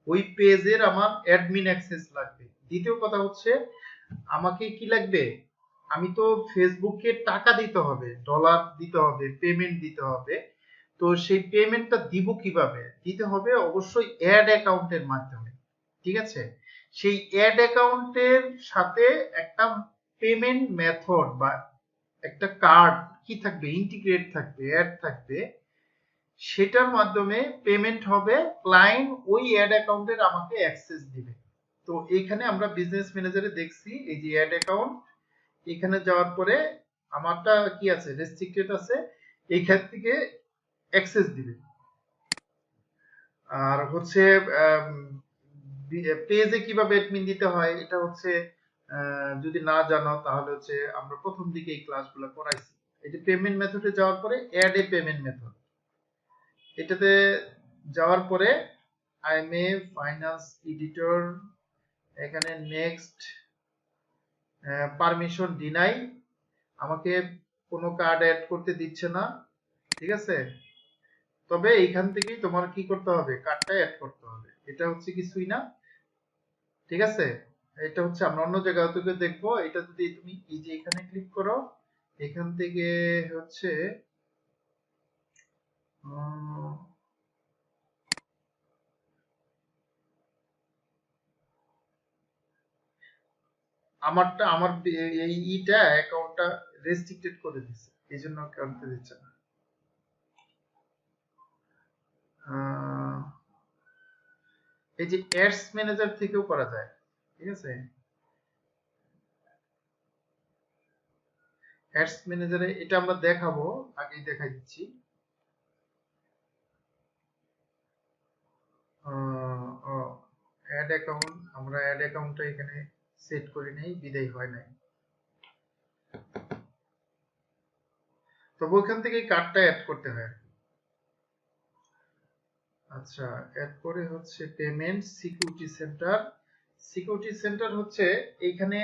ওই পেজের আমার অ্যাডমিন অ্যাক্সেস লাগবে। দ্বিতীয় কথা হচ্ছে আমাকে কি লাগবে, আমি তো ফেসবুকে টাকা দিতে হবে, ডলার দিতে হবে, পেমেন্ট দিতে হবে। তো সেই পেমেন্টটা দিব কিভাবে? দিতে হবে অবশ্যই অ্যাড অ্যাকাউন্টের মাধ্যমে, ঠিক আছে? সেই অ্যাড অ্যাকাউন্টের সাথে একটা পেমেন্ট মেথড বা একটা কার্ড কি থাকবে, ইন্টিগ্রেট থাকবে, অ্যাড থাকবে, সেটার মাধ্যমে পেমেন্ট হবে। ক্লায়েন্ট ওই অ্যাড অ্যাকাউন্টের আমাকে অ্যাক্সেস দিবে। তো এইখানে আমরা বিজনেস ম্যানেজারে দেখছি এই যে অ্যাড অ্যাকাউন্ট, এখানে যাওয়ার পরে আমারটা কি আছে, রেস্ট্রিক্টেড আছে, এইখান থেকে অ্যাক্সেস দিবে। আর হচ্ছে পেজে কিভাবে অ্যাডমিন দিতে হয় এটা হচ্ছে যদি না জানো তাহলে হচ্ছে আমরা প্রথম দিকে এই ক্লাসগুলো করাইছি। এই যে পেমেন্ট মেথডে যাওয়ার পরে অ্যাড এ পেমেন্ট মেথড, এটাতে যাওয়ার পরে I M A finance editor, এখানে নেক্সট, পারমিশন ডিনাই, আমাকে কোনো কার্ড অ্যাড করতে দিচ্ছে না, ঠিক আছে? তবে এইখান থেকেই তোমার কি করতে হবে, কার্ডটা অ্যাড করতে হবে। এটা হচ্ছে কিছুই না, ঠিক আছে? এটা হচ্ছে আমরা অন্য জায়গা থেকে দেখবো। এটা যদি তুমি এই যে এখানে ক্লিক করো, এখান থেকে হচ্ছে আমার এই ইটা অ্যাকাউন্টটা রেস্ট্রিক্টেড করে দিচ্ছে, এই জন্য কাউন্টে দিচ্ছে না। এই যে অ্যাডস ম্যানেজার থেকেও করা যায়, ঠিক আছে? অ্যাডস ম্যানেজারে এটা আমরা দেখাবো, আগেই দেখাই দিচ্ছি। অ্যাড অ্যাকাউন্ট, আমরা অ্যাড অ্যাকাউন্টটা এখানে সেট করে নেই, বিদায় হয় নাই। তবে ওইখান থেকে কার্ডটা অ্যাড করতে হয়। আচ্ছা, অ্যাড করে হচ্ছে payment security centre. Security centre হচ্ছে এইখানে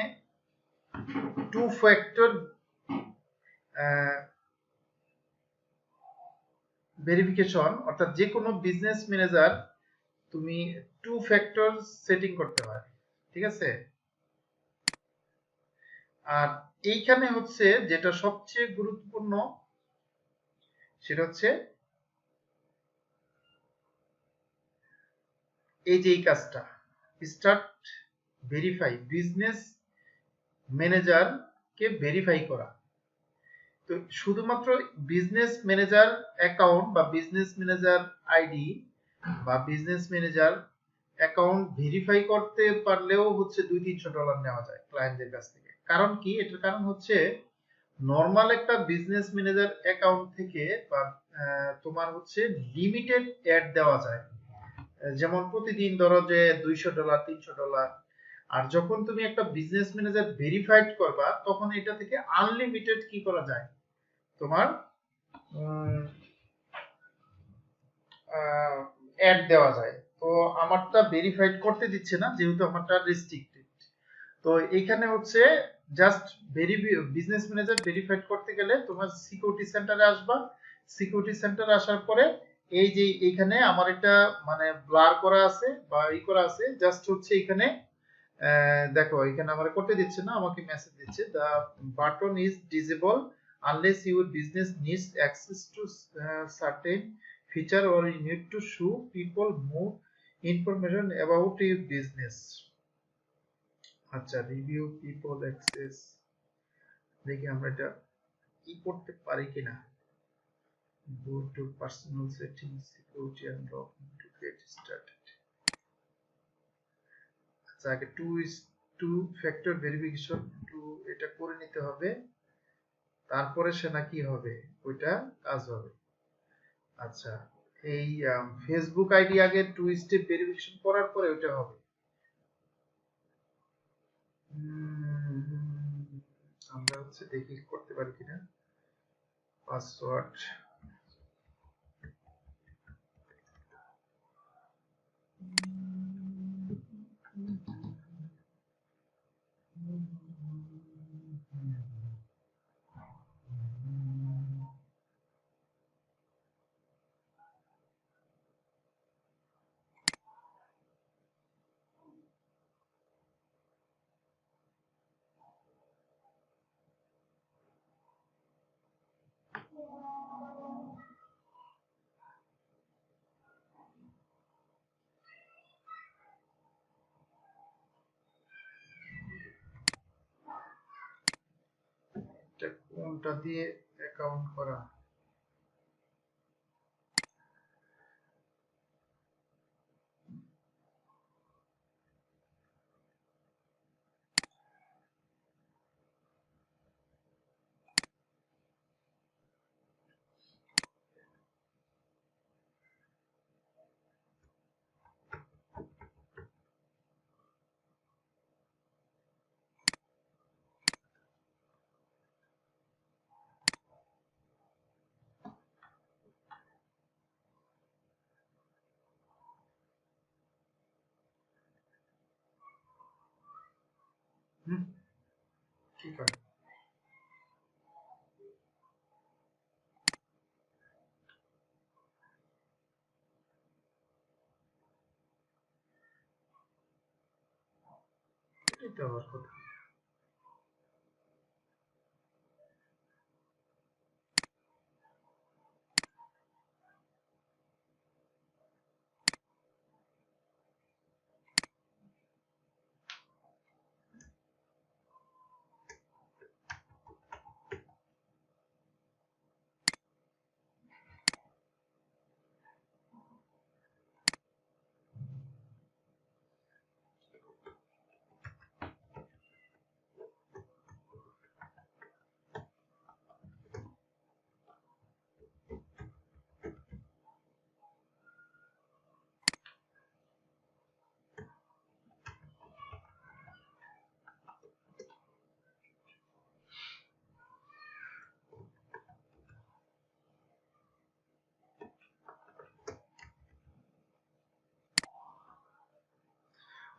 টু ফ্যাক্টর ভেরিফিকেশন, অর্থাৎ যে কোনো বিজনেস ম্যানেজার তুমি টু ফ্যাক্টর সেটিং করতে পারে, ঠিক আছে? আর এইখানে হচ্ছে যেটা সবচেয়ে গুরুত্বপূর্ণ সেটা হচ্ছে এই যে এই কাজটা, স্টার্ট ভেরিফাই, বিজনেস ম্যানেজারকে ভেরিফাই করা। তো শুধুমাত্র বিজনেস ম্যানেজার অ্যাকাউন্ট বা বিজনেস ম্যানেজার আইডি বা বিজনেস ম্যানেজার অ্যাকাউন্ট ভেরিফাই করতে পারলেও হচ্ছে $200-300 নেওয়া যায় ক্লায়েন্টদের কাছ থেকে। কারণ কি? এটার কারণ হচ্ছে নর্মাল একটা বিজনেস ম্যানেজার অ্যাকাউন্ট থেকে বা তোমার হচ্ছে লিমিটেড অ্যাড দেওয়া যায়, যেমন প্রতিদিন ধরো যে $200 $300। আর যখন তুমি একটা বিজনেস ম্যানেজার ভেরিফাইড করবা তখন এটা থেকে আনলিমিটেড কি করা যায়, তোমার অ্যাড দেওয়া যায়। তো আমারটা ভেরিফাইড করতে দিচ্ছে না যেহেতু আমারটা রেস্ট্রিক্টেড। তো এইখানে হচ্ছে জাস্ট বিজনেস ম্যানেজার ভেরিফাইড করতে গেলে তোমার সিকিউরিটি সেন্টারে আসবা। সিকিউরিটি সেন্টারে আসার পরে এই যে এইখানে আমার একটা মানে ব্লার করা আছে বা করা আছে, জাস্ট হচ্ছে এখানে দেখো এখানে আমার করতে দিচ্ছে না, আমাকে মেসেজ দিচ্ছে the button is disable unless your business needs access to certain feature or you need to show people more information about your business। আচ্ছা, রিভিউ পিপল অ্যাক্সেস, দেখি আমরা এটা কি করতে পারি কিনা। go to personal settings security and login to get started। আচ্ছা, আগে টু ফ্যাক্টর ভেরিফিকেশন টু এটা করে নিতে হবে, তারপরে সে নাকি হবে ওইটা কাজ হবে। আচ্ছা, এই ফেসবুক আইডি আগে টু স্টেপ ভেরিফিকেশন করার পরে ওইটা হবে। আমরা হচ্ছে দেখি করতে পারি কিনা। পাসওয়ার্ড কোনটা দিয়ে অ্যাকাউন্ট করা। ঠিক আছে, এটাই তো আমার কথা।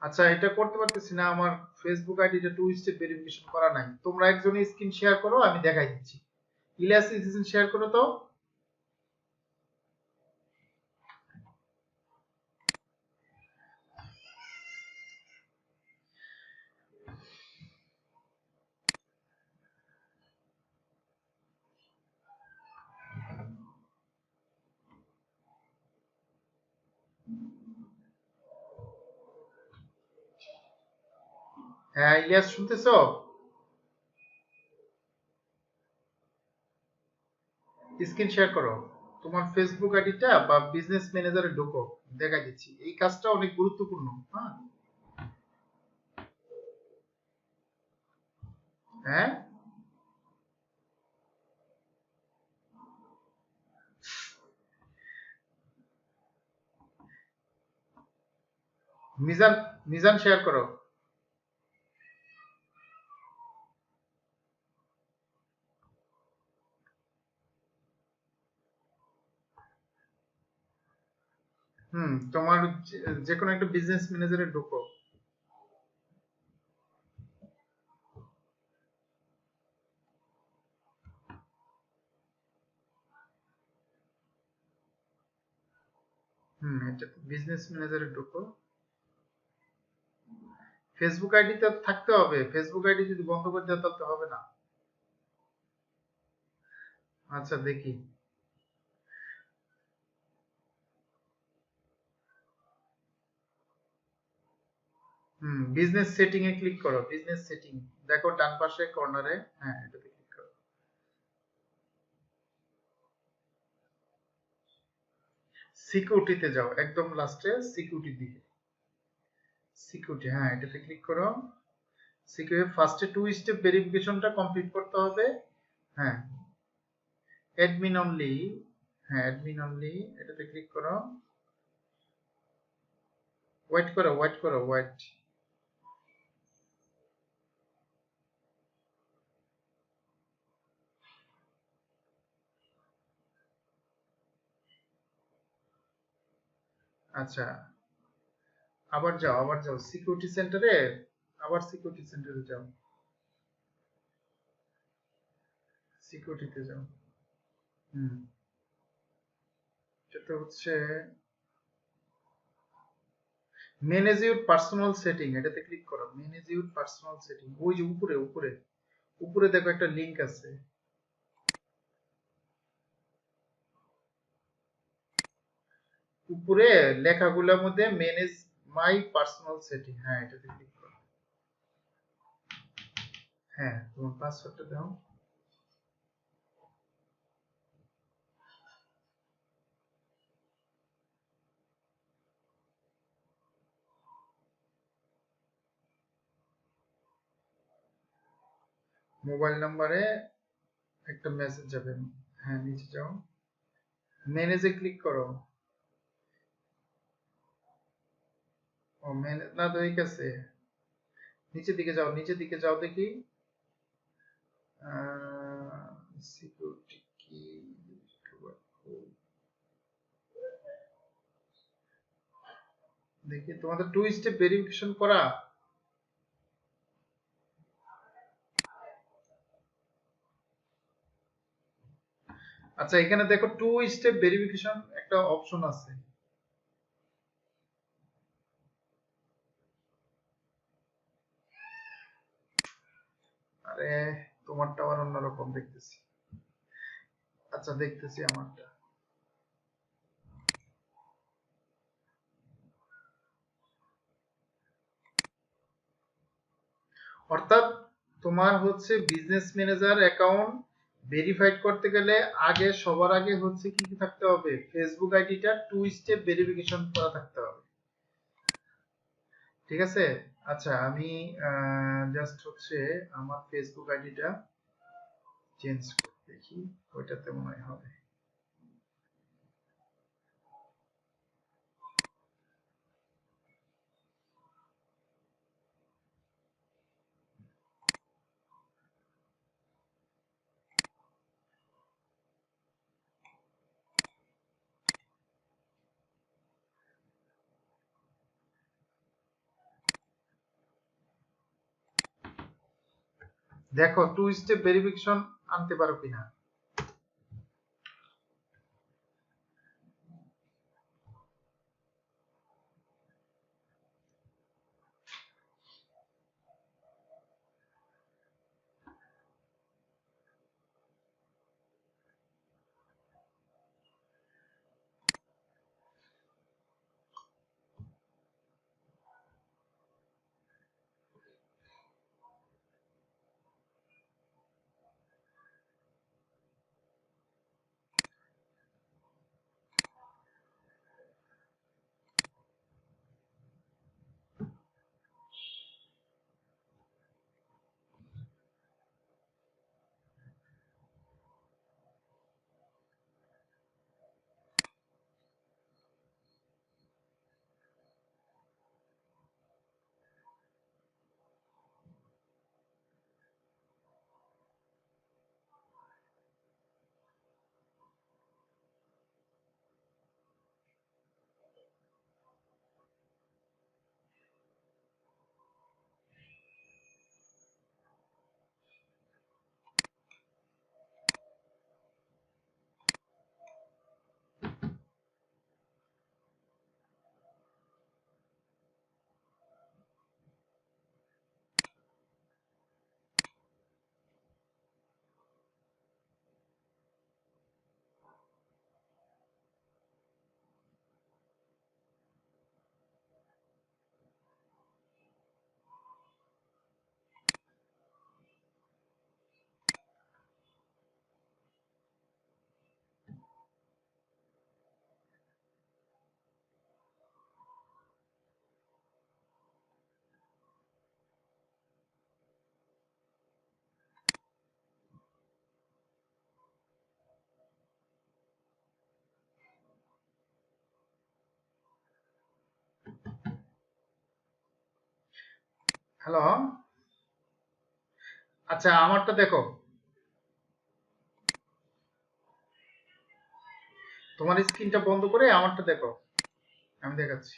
আচ্ছা, এটা করতে পারতেছি না, আমার ফেসবুক আইডিটা টু স্টেপ ভেরিফিকেশন করা নাই। তোমরা একজন স্ক্রিন শেয়ার করো, আমি দেখাই দিচ্ছি। ইলিয়াস স্ক্রিন শেয়ার করো তো। হ্যাঁ ইলিয়াস, শুনতেছো? স্ক্রিন শেয়ার করো, তোমার ফেসবুক আইডিটা বা বিজনেস ম্যানেজারে ঢোকো, দেখাই দিচ্ছি। এই কাজটা অনেক গুরুত্বপূর্ণ। হ্যাঁ হ্যাঁ, মিজান, মিজান শেয়ার করো। তোমার যে কোনো একটা বিজনেস ম্যানেজারে ঢুকো। এটা বিজনেস ম্যানেজারে ঢুকো। ফেসবুক আইডি তো থাকতে হবে, ফেসবুক আইডি যদি বন্ধ করে দেওয়া তাহলে তো হবে না। আচ্ছা দেখি। বিজনেস সেটিং এ ক্লিক করো, বিজনেস সেটিং দেখো ডান পাশে কর্নারে, হ্যাঁ এটাতে ক্লিক করো। সিকিউরিটিতে যাও, একদম লাস্টে সিকিউরিটি দিকে, সিকিউরিটি, হ্যাঁ এটাতে ক্লিক করো। সিকিউরিটি ফার্স্টে টু স্টেপ ভেরিফিকেশনটা কমপ্লিট করতে হবে। হ্যাঁ অ্যাডমিন অনলি, হ্যাঁ অ্যাডমিন অনলি এটাতে ক্লিক করো। ওয়েট করো, ওয়েট করো, ওয়েট। আচ্ছা আবার যাও, আবার যাও সিকিউরিটি সেন্টারে, আবার সিকিউরিটি সেন্টারে যাও, সিকিউরিটিতে যাও। হুম এটা হচ্ছে ম্যানেজ ইউর পার্সোনাল সেটিং, এটাতে ক্লিক করো। ম্যানেজ ইউর পার্সোনাল সেটিং, ওই যে উপরে উপরে উপরে দেখো একটা লিংক আছে, উপরে লেখাগুলোর মধ্যে ম্যানেজ মাই পার্সোনাল সেটিং, হ্যাঁ এটাতে ক্লিক করো। হ্যাঁ তোমার পাসওয়ার্ডটা দাও। মোবাইল নাম্বারে একটা মেসেজ যাবে, হ্যাঁ নিচে যাও, ম্যানেজে ক্লিক করো। ও ম্যানেজ না তো এই কাছে, নিচের দিকে যাও, নিচের দিকে যাও দেখি। সিকিউরিটি কি, দেখি তোমাদের টু স্টেপ ভেরিফিকেশন করা। আচ্ছা এখানে দেখো টু স্টেপ ভেরিফিকেশন একটা অপশন আছে। আরে তোমারটা আবার অন্যরকম দেখতেছি। আচ্ছা দেখতেছি আমারটা। অর্থাৎ তোমার হচ্ছে বিজনেস ম্যানেজার অ্যাকাউন্ট ভেরিফাইড করতে গেলে আগে সবার আগে হচ্ছে কি কি থাকতে হবে, ফেসবুক আইডিটা টু স্টেপ ভেরিফিকেশন করা থাকতে হবে। ঠিক আছে। আচ্ছা আমি জাস্ট হচ্ছে আমার ফেসবুক আইডিটা চেঞ্জ করে দেখি, ওইটাতে মনে হয় হবে। দেখো টু স্টেপ ভেরিফিকেশন আনতে পারো কিনা। হ্যালো, আচ্ছা আমারটা দেখো, তোমার স্ক্রিনটা বন্ধ করে আমারটা দেখো, আমি দেখাচ্ছি।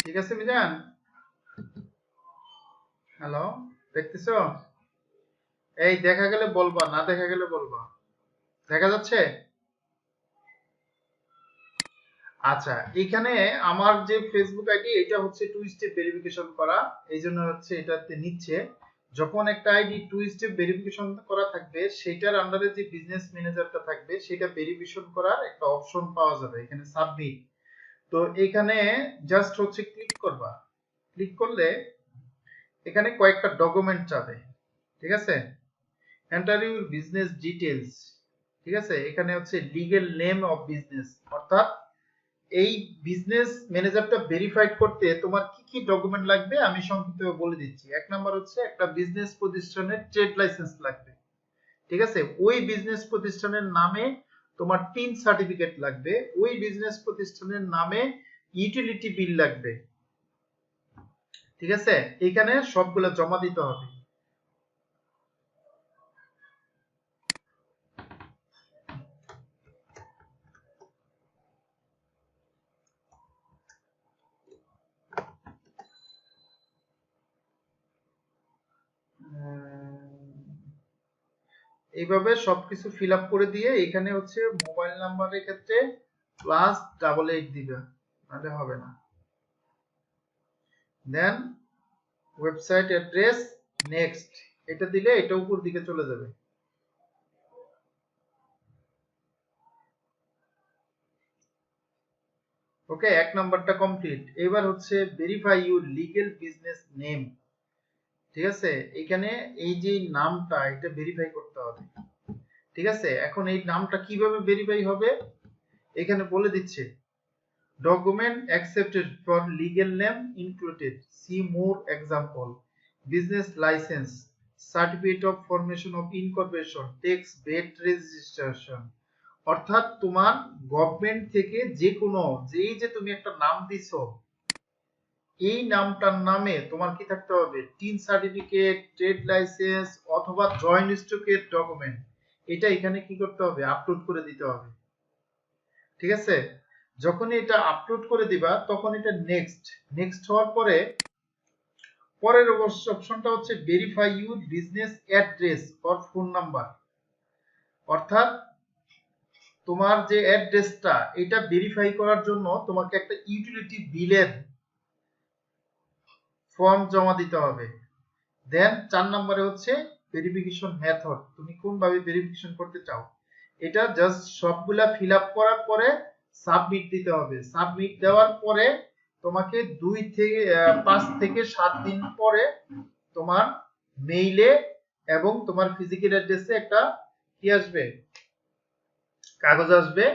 ঠিক আছে মিজান? হ্যালো, দেখতেছো? এই দেখা গেলে বলবা, না দেখা গেলে বলবা। দেখা যাচ্ছে? আচ্ছা, এখানে আমার যে ফেসবুক আইডি এটা হচ্ছে টু স্টেপ ভেরিফিকেশন করা, এই জন্য হচ্ছে এটাতে নিচ্ছে। যখন একটা আইডি টু স্টেপ ভেরিফিকেশন করা থাকবে, সেটার আন্ডারে যে বিজনেস ম্যানেজারটা থাকবে সেটা ভেরিফিকেশন করার একটা অপশন পাওয়া যাবে এখানে, সাবমিট। তো এখানে জাস্ট হচ্ছে ক্লিক করবা। ক্লিক করলে এখানে কয়েকটা ডকুমেন্ট চাবে, ঠিক আছে? এন্টার ইউর বিজনেস ডিটেলস, ঠিক আছে? এখানে হচ্ছে লিগ্যাল নেম অফ বিজনেস, অর্থাৎ এই বিজনেস ম্যানেজারটা ভেরিফাইড করতে তোমার কি কি ডকুমেন্ট লাগবে আমি সংক্ষিপ্তভাবে বলে দিচ্ছি। এক নাম্বার হচ্ছে একটা বিজনেস প্রতিষ্ঠানের ট্রেড লাইসেন্স লাগবে, ঠিক আছে? ওই বিজনেস প্রতিষ্ঠানের নামে তোমার টিন সার্টিফিকেট লাগবে, ওই বিজনেস প্রতিষ্ঠানের নামে ইউটিলিটি বিল লাগবে, ঠিক আছে? এখানে সবগুলো জমা দিতে হবে। এইভাবে সবকিছু ফিল আপ করে দিয়ে এখানে হচ্ছে মোবাইল নাম্বারের ক্ষেত্রে +88 দিবে, নাহলে হবে না। দেন ওয়েবসাইট অ্যাড্রেস, নেক্সট, এটা দিলে এটা উপর দিকে চলে যাবে। ওকে, এক নাম্বারটা কমপ্লিট। এবার হচ্ছে verify your legal business name, ঠিক আছে? এখানে এই যে নামটা এটা ভেরিফাই করতে হবে, ঠিক আছে? এখন এই নামটা কিভাবে ভেরিফাই হবে এখানে বলে দিচ্ছে। Document accepted for legal name included, see more example, business licence, certificate of formation of incorporation, tax bet registration. অর্থাৎ তোমার গভর্নমেন্ট থেকে যে কোনো, যেই যে তুমি একটা নাম দিছো, এই নামটার নামে তোমার কি থাকতে হবে? টিন সার্টিফিকেট, ট্রেড লাইসেন্স অথবা জয়েন্ট স্টকের ডকুমেন্ট, এটা এখানে কি করতে হবে? আপলোড করে দিতে হবে, ঠিক আছে? যখন এটা আপলোড করে দিবা তখন এটা নেক্সট, নেক্সট হওয়ার পরে পরের অপশনটা হচ্ছে verify your business address or phone number. অর্থাৎ তোমার যে অ্যাড্রেসটা এটা ভেরিফাই করার জন্য তোমাকে একটা ইউটিলিটি বিলের ফর্ম জমা দিতে হবে। দেন 4 নম্বরে হচ্ছে ভেরিফিকেশন মেথড, তুমি কোন ভাবে ভেরিফিকেশন করতে চাও। এটা জাস্ট সবগুলা ফিল আপ করার পরে সাবমিট দিতে হবে। সাবমিট দেওয়ার পরে তোমাকে 5 থেকে 7 দিন পরে তোমার মেইলে এবং তোমার ফিজিক্যাল অ্যাড্রেসে একটা কি আসবে? কাগজ আসবে,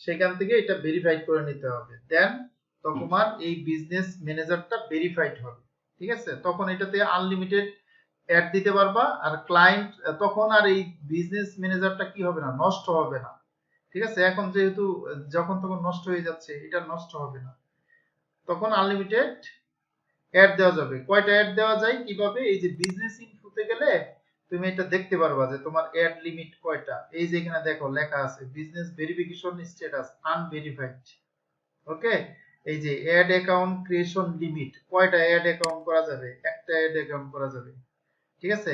সেখান থেকে এটা ভেরিফাইড করে নিতে হবে। দেন তোমার এই বিজনেস ম্যানেজারটা ভেরিফাইড হবে, ঠিক আছে? তখন এটাতে আনলিমিটেড অ্যাড দিতে পারবা, আর ক্লায়েন্ট তখন আর এই বিজনেস ম্যানেজারটা কি হবে না, নষ্ট হবে না, ঠিক আছে? এখন যেহেতু যখন তখন নষ্ট হয়ে যাচ্ছে, এটা নষ্ট হবে না, তখন আনলিমিটেড অ্যাড দেওয়া যাবে। কয়টা অ্যাড দেওয়া যায় কিভাবে? এই যে বিজনেস ইনফোতে গেলে তুমি এটা দেখতে পারবা যে তোমার অ্যাড লিমিট কয়টা। এই যে এখানে দেখো লেখা আছে বিজনেস ভেরিফিকেশন স্ট্যাটাস আনভেরিফাইড। ওকে, এই যে অ্যাড অ্যাকাউন্ট ক্রিয়েশন লিমিট, কয়টা অ্যাড অ্যাকাউন্ট করা যাবে? একটা অ্যাড অ্যাকাউন্ট করা যাবে, ঠিক আছে?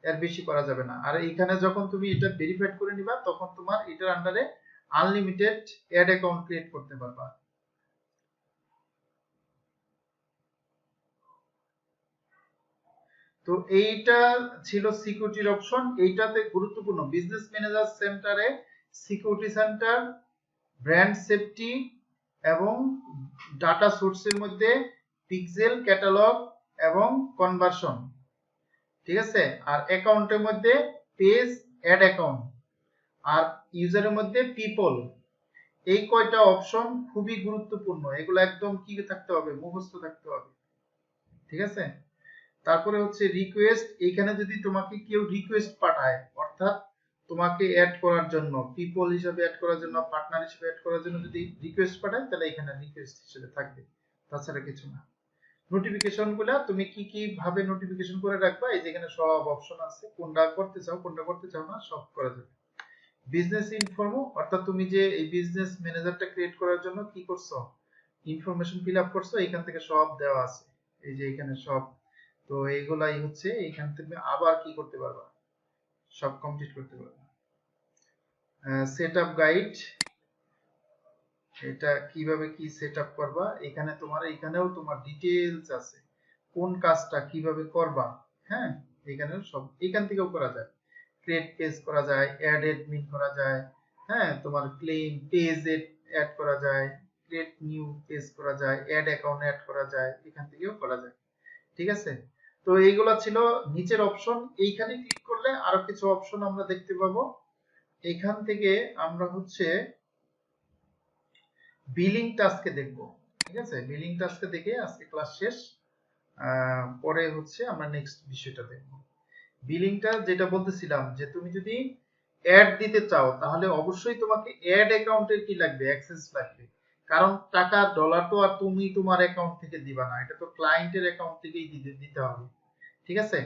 এর বেশি করা যাবে না। আর এখানে যখন তুমি এটা ভেরিফাইড করে নিবা তখন তোমার এটার আন্ডারে আনলিমিটেড অ্যাড অ্যাকাউন্ট ক্রিয়েট করতে পারবা। তো এইটা ছিল সিকিউরিটির অপশন। এইটাতে গুরুত্বপূর্ণ বিজনেস ম্যানেজার সেন্টারে সিকিউরিটি সেন্টার, ব্র্যান্ড সেফটি এবং ডাটা সোর্সের মধ্যে পিক্সেল, ক্যাটালগ এবং কনভার্সন, ঠিক আছে? আর অ্যাকাউন্টের মধ্যে পেজ, অ্যাড অ্যাকাউন্ট, আর ইউজারের মধ্যে পিপল। এই কয়টা অপশন খুবই গুরুত্বপূর্ণ, এগুলো একদম কি থাকতে হবে? মুখস্থ থাকতে হবে, ঠিক আছে? তারপরে হচ্ছে রিকোয়েস্ট, এইখানে যদি তোমাকে কেউ রিকোয়েস্ট পাঠায়, অর্থাৎ তোমাকে অ্যাড করার জন্য, পিপল হিসেবে অ্যাড করার জন্য, পার্টনার হিসেবে অ্যাড করার জন্য যদি রিকোয়েস্ট পাঠায় তাহলে এখানে রিকোয়েস্ট হিসেবে থাকবে, তাছাড়া কিছু না। নোটিফিকেশন গুলা তুমি কি কি ভাবে নোটিফিকেশন করে রাখবা, এই যে এখানে সব অপশন আছে, কোনটা করতে চাও কোনটা করতে চাও না সব করা যাবে। বিজনেস ইনফর্ম, অর্থাৎ তুমি যে এই বিজনেস ম্যানেজারটা ক্রিয়েট করার জন্য কি করছো, ইনফরমেশন ফিল আপ করছো, এখান থেকে সব দেওয়া আছে, এই যে এখানে সব। তো এইগুলাই হচ্ছে এখান থেকে আবার কি করতে পারবা, সব কমপ্লিট করতে পারবা। সেটআপ গাইড, এটা কিভাবে কি সেটআপ করবা, এখানে তোমার এখানেও তোমার ডিটেইলস আছে, কোন কাজটা কিভাবে করবা। হ্যাঁ, এখানেও সব এখান থেকেও করা যায়, ক্রিয়েট পেজ করা যায়, অ্যাড অ্যাডমিন করা যায়, হ্যাঁ তোমার ক্লেম পেজ অ্যাড করা যায়, ক্রিয়েট নিউ পেজ করা যায়, অ্যাড অ্যাকাউন্ট অ্যাড করা যায়, এখান থেকেও করা যায়। ঠিক আছে, তো এইগুলা ছিল নিচের অপশন। এইখানে ক্লিক করলে আরো কিছু অপশন আমরা দেখতে পাবো। এখান থেকে আমরা হচ্ছে বিলিং টাস্কে দেখব। ঠিক আছে, বিলিং টাস্কে দেখে আজকে ক্লাস শেষ। পরে হচ্ছে আমরা নেক্সট বিষয়টা দেখব। বিলিংটা যেটা বলতেছিলাম, যে তুমি যদি অ্যাড দিতে চাও তাহলে অবশ্যই তোমাকে অ্যাড অ্যাকাউন্টের কি লাগবে, অ্যাক্সেস লাগবে। কারণ টাকা ডলার তো আর তুমি তোমার অ্যাকাউন্ট থেকে দিবা না, এটা তো ক্লায়েন্টের অ্যাকাউন্ট থেকেই দিতে হবে। ঠিক আছে,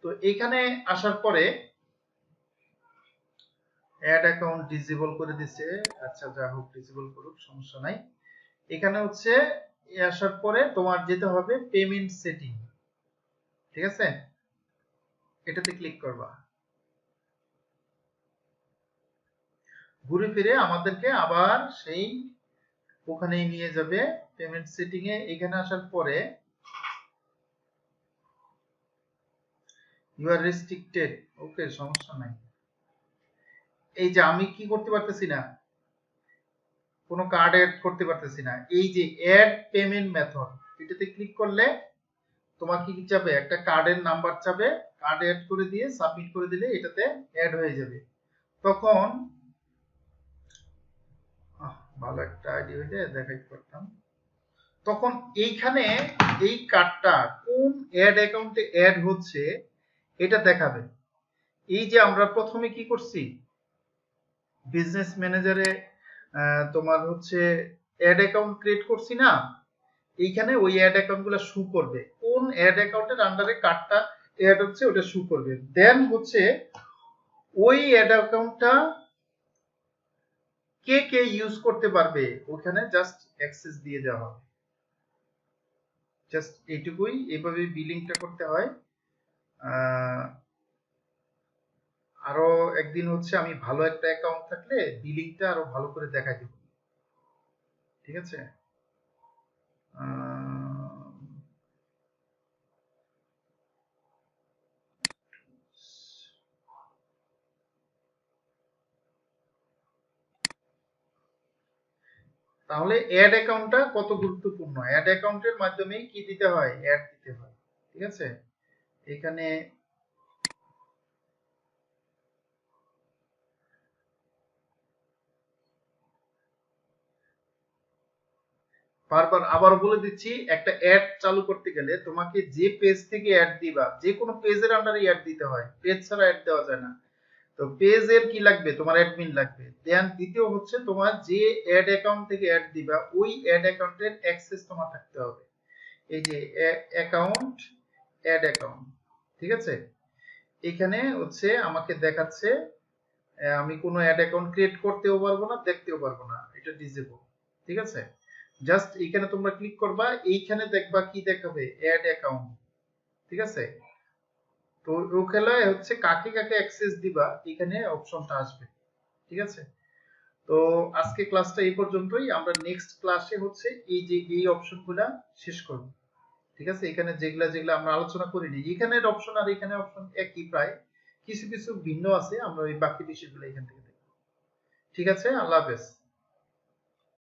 তো এখানে আসার পরে অ্যাড অ্যাকাউন্ট ডিসেবল করে দিছে, আচ্ছা যা হোক ডিসেবল করুক, সমস্যা নাই। এখানে হচ্ছে আসার পরে তোমার যেতে হবে পেমেন্ট সেটিং। ঠিক আছে, এটাতে ক্লিক করবা, ঘুরে ফিরে আমাদেরকে আবার সেই ওখানেই নিয়ে যাবে পেমেন্ট সেটিং এ। এখানে আসার পরে ইউ আর রেস্ট্রিক্টেড, ওকে সমস্যা নাই। এই যে আমি কি করতে পারতেছি না, কোনো কার্ড অ্যাড করতে পারতেছি না, এই যে অ্যাড পেমেন্ট মেথড, এটাতে ক্লিক করলে তোমাকে কি চাবে, একটা কার্ডের নাম্বার চাবে, কার্ড অ্যাড করে দিয়ে সাবমিট করে দিলে এটাতে অ্যাড হয়ে যাবে। তখন ভালো একটা আইডিয়া হইলে দেখাইতে পারতাম। তখন এইখানে এই কার্ডটা কোন অ্যাড অ্যাকাউন্টে অ্যাড হচ্ছে এটা দেখাবে। এই যে আমরা প্রথমে কি করছি, বিজনেস ম্যানেজারে তোমার হচ্ছে অ্যাড অ্যাকাউন্ট ক্রিয়েট করছি না, এইখানে ওই অ্যাড অ্যাকাউন্ট গুলো শু করবে, কোন অ্যাড অ্যাকাউন্টের আন্ডারে কার্ডটা অ্যাড হচ্ছে ওটা শু করবে। দেন হচ্ছে ওই অ্যাড অ্যাকাউন্টটা কে কে ইউজ করতে পারবে ওখানে জাস্ট অ্যাক্সেস দিয়ে দেওয়া হবে। জাস্ট এইটুকুই, এইভাবে বিলিংটা করতে হয়। আরো একদিন হচ্ছে আমি ভালো একটা অ্যাকাউন্ট থাকলে বিলিংটা আরো ভালো করে দেখাই দেব। ঠিক আছে, তাহলে অ্যাড অ্যাকাউন্টটা কত গুরুত্বপূর্ণ, অ্যাড অ্যাকাউন্টের মাধ্যমেই কি দিতে হয়, অ্যাড দিতে হয়। ঠিক আছে, এখানে বারবার আবার বলে দিচ্ছি, একটা অ্যাড চালু করতে গেলে তোমাকে যে পেজ থেকে অ্যাড দিবা, যে কোনো পেজের আন্ডারে অ্যাড দিতে হয়, পেজ ছাড়া অ্যাড দেওয়া যায় না। তো পেজের কি লাগবে, তোমার অ্যাডমিন লাগবে। দেন দ্বিতীয় হচ্ছে তোমার যে অ্যাড অ্যাকাউন্ট থেকে অ্যাড দিবা ওই অ্যাড অ্যাকাউন্টের অ্যাক্সেস তোমার থাকতে হবে। এই যে অ্যাকাউন্ট, অ্যাড অ্যাকাউন্ট। ঠিক আছে, এখানে হচ্ছে আমাকে দেখাচ্ছে আমি কোনো অ্যাড অ্যাকাউন্ট ক্রিয়েট করতেও পারবো না, দেখতেও পারবো না, এটা ডিসেবল। ঠিক আছে, জাস্ট এখানে তোমরা ক্লিক করবা, এইখানে দেখবা কি দেখাবে, অ্যাড অ্যাকাউন্ট। ঠিক আছে, তো ওখানে হচ্ছে কাকে কাকে অ্যাক্সেস দিবা এখানে অপশনটা আসবে। ঠিক আছে, তো আজকে ক্লাসটা এই পর্যন্তই, আমরা নেক্সট ক্লাসে হচ্ছে এই যে এই অপশনগুলা শেষ করব। ঠিক আছে, এখানে যেগুলা যেগুলা আমরা আলোচনা করিনি, এখানের অপশন আর এখানে অপশন একই প্রায়, কিছু কিছু ভিন্ন আছে, আমরা ওই বাকি বিষয়গুলো এখান থেকে দেখব। ঠিক আছে, আল্লাহ হাফেজ।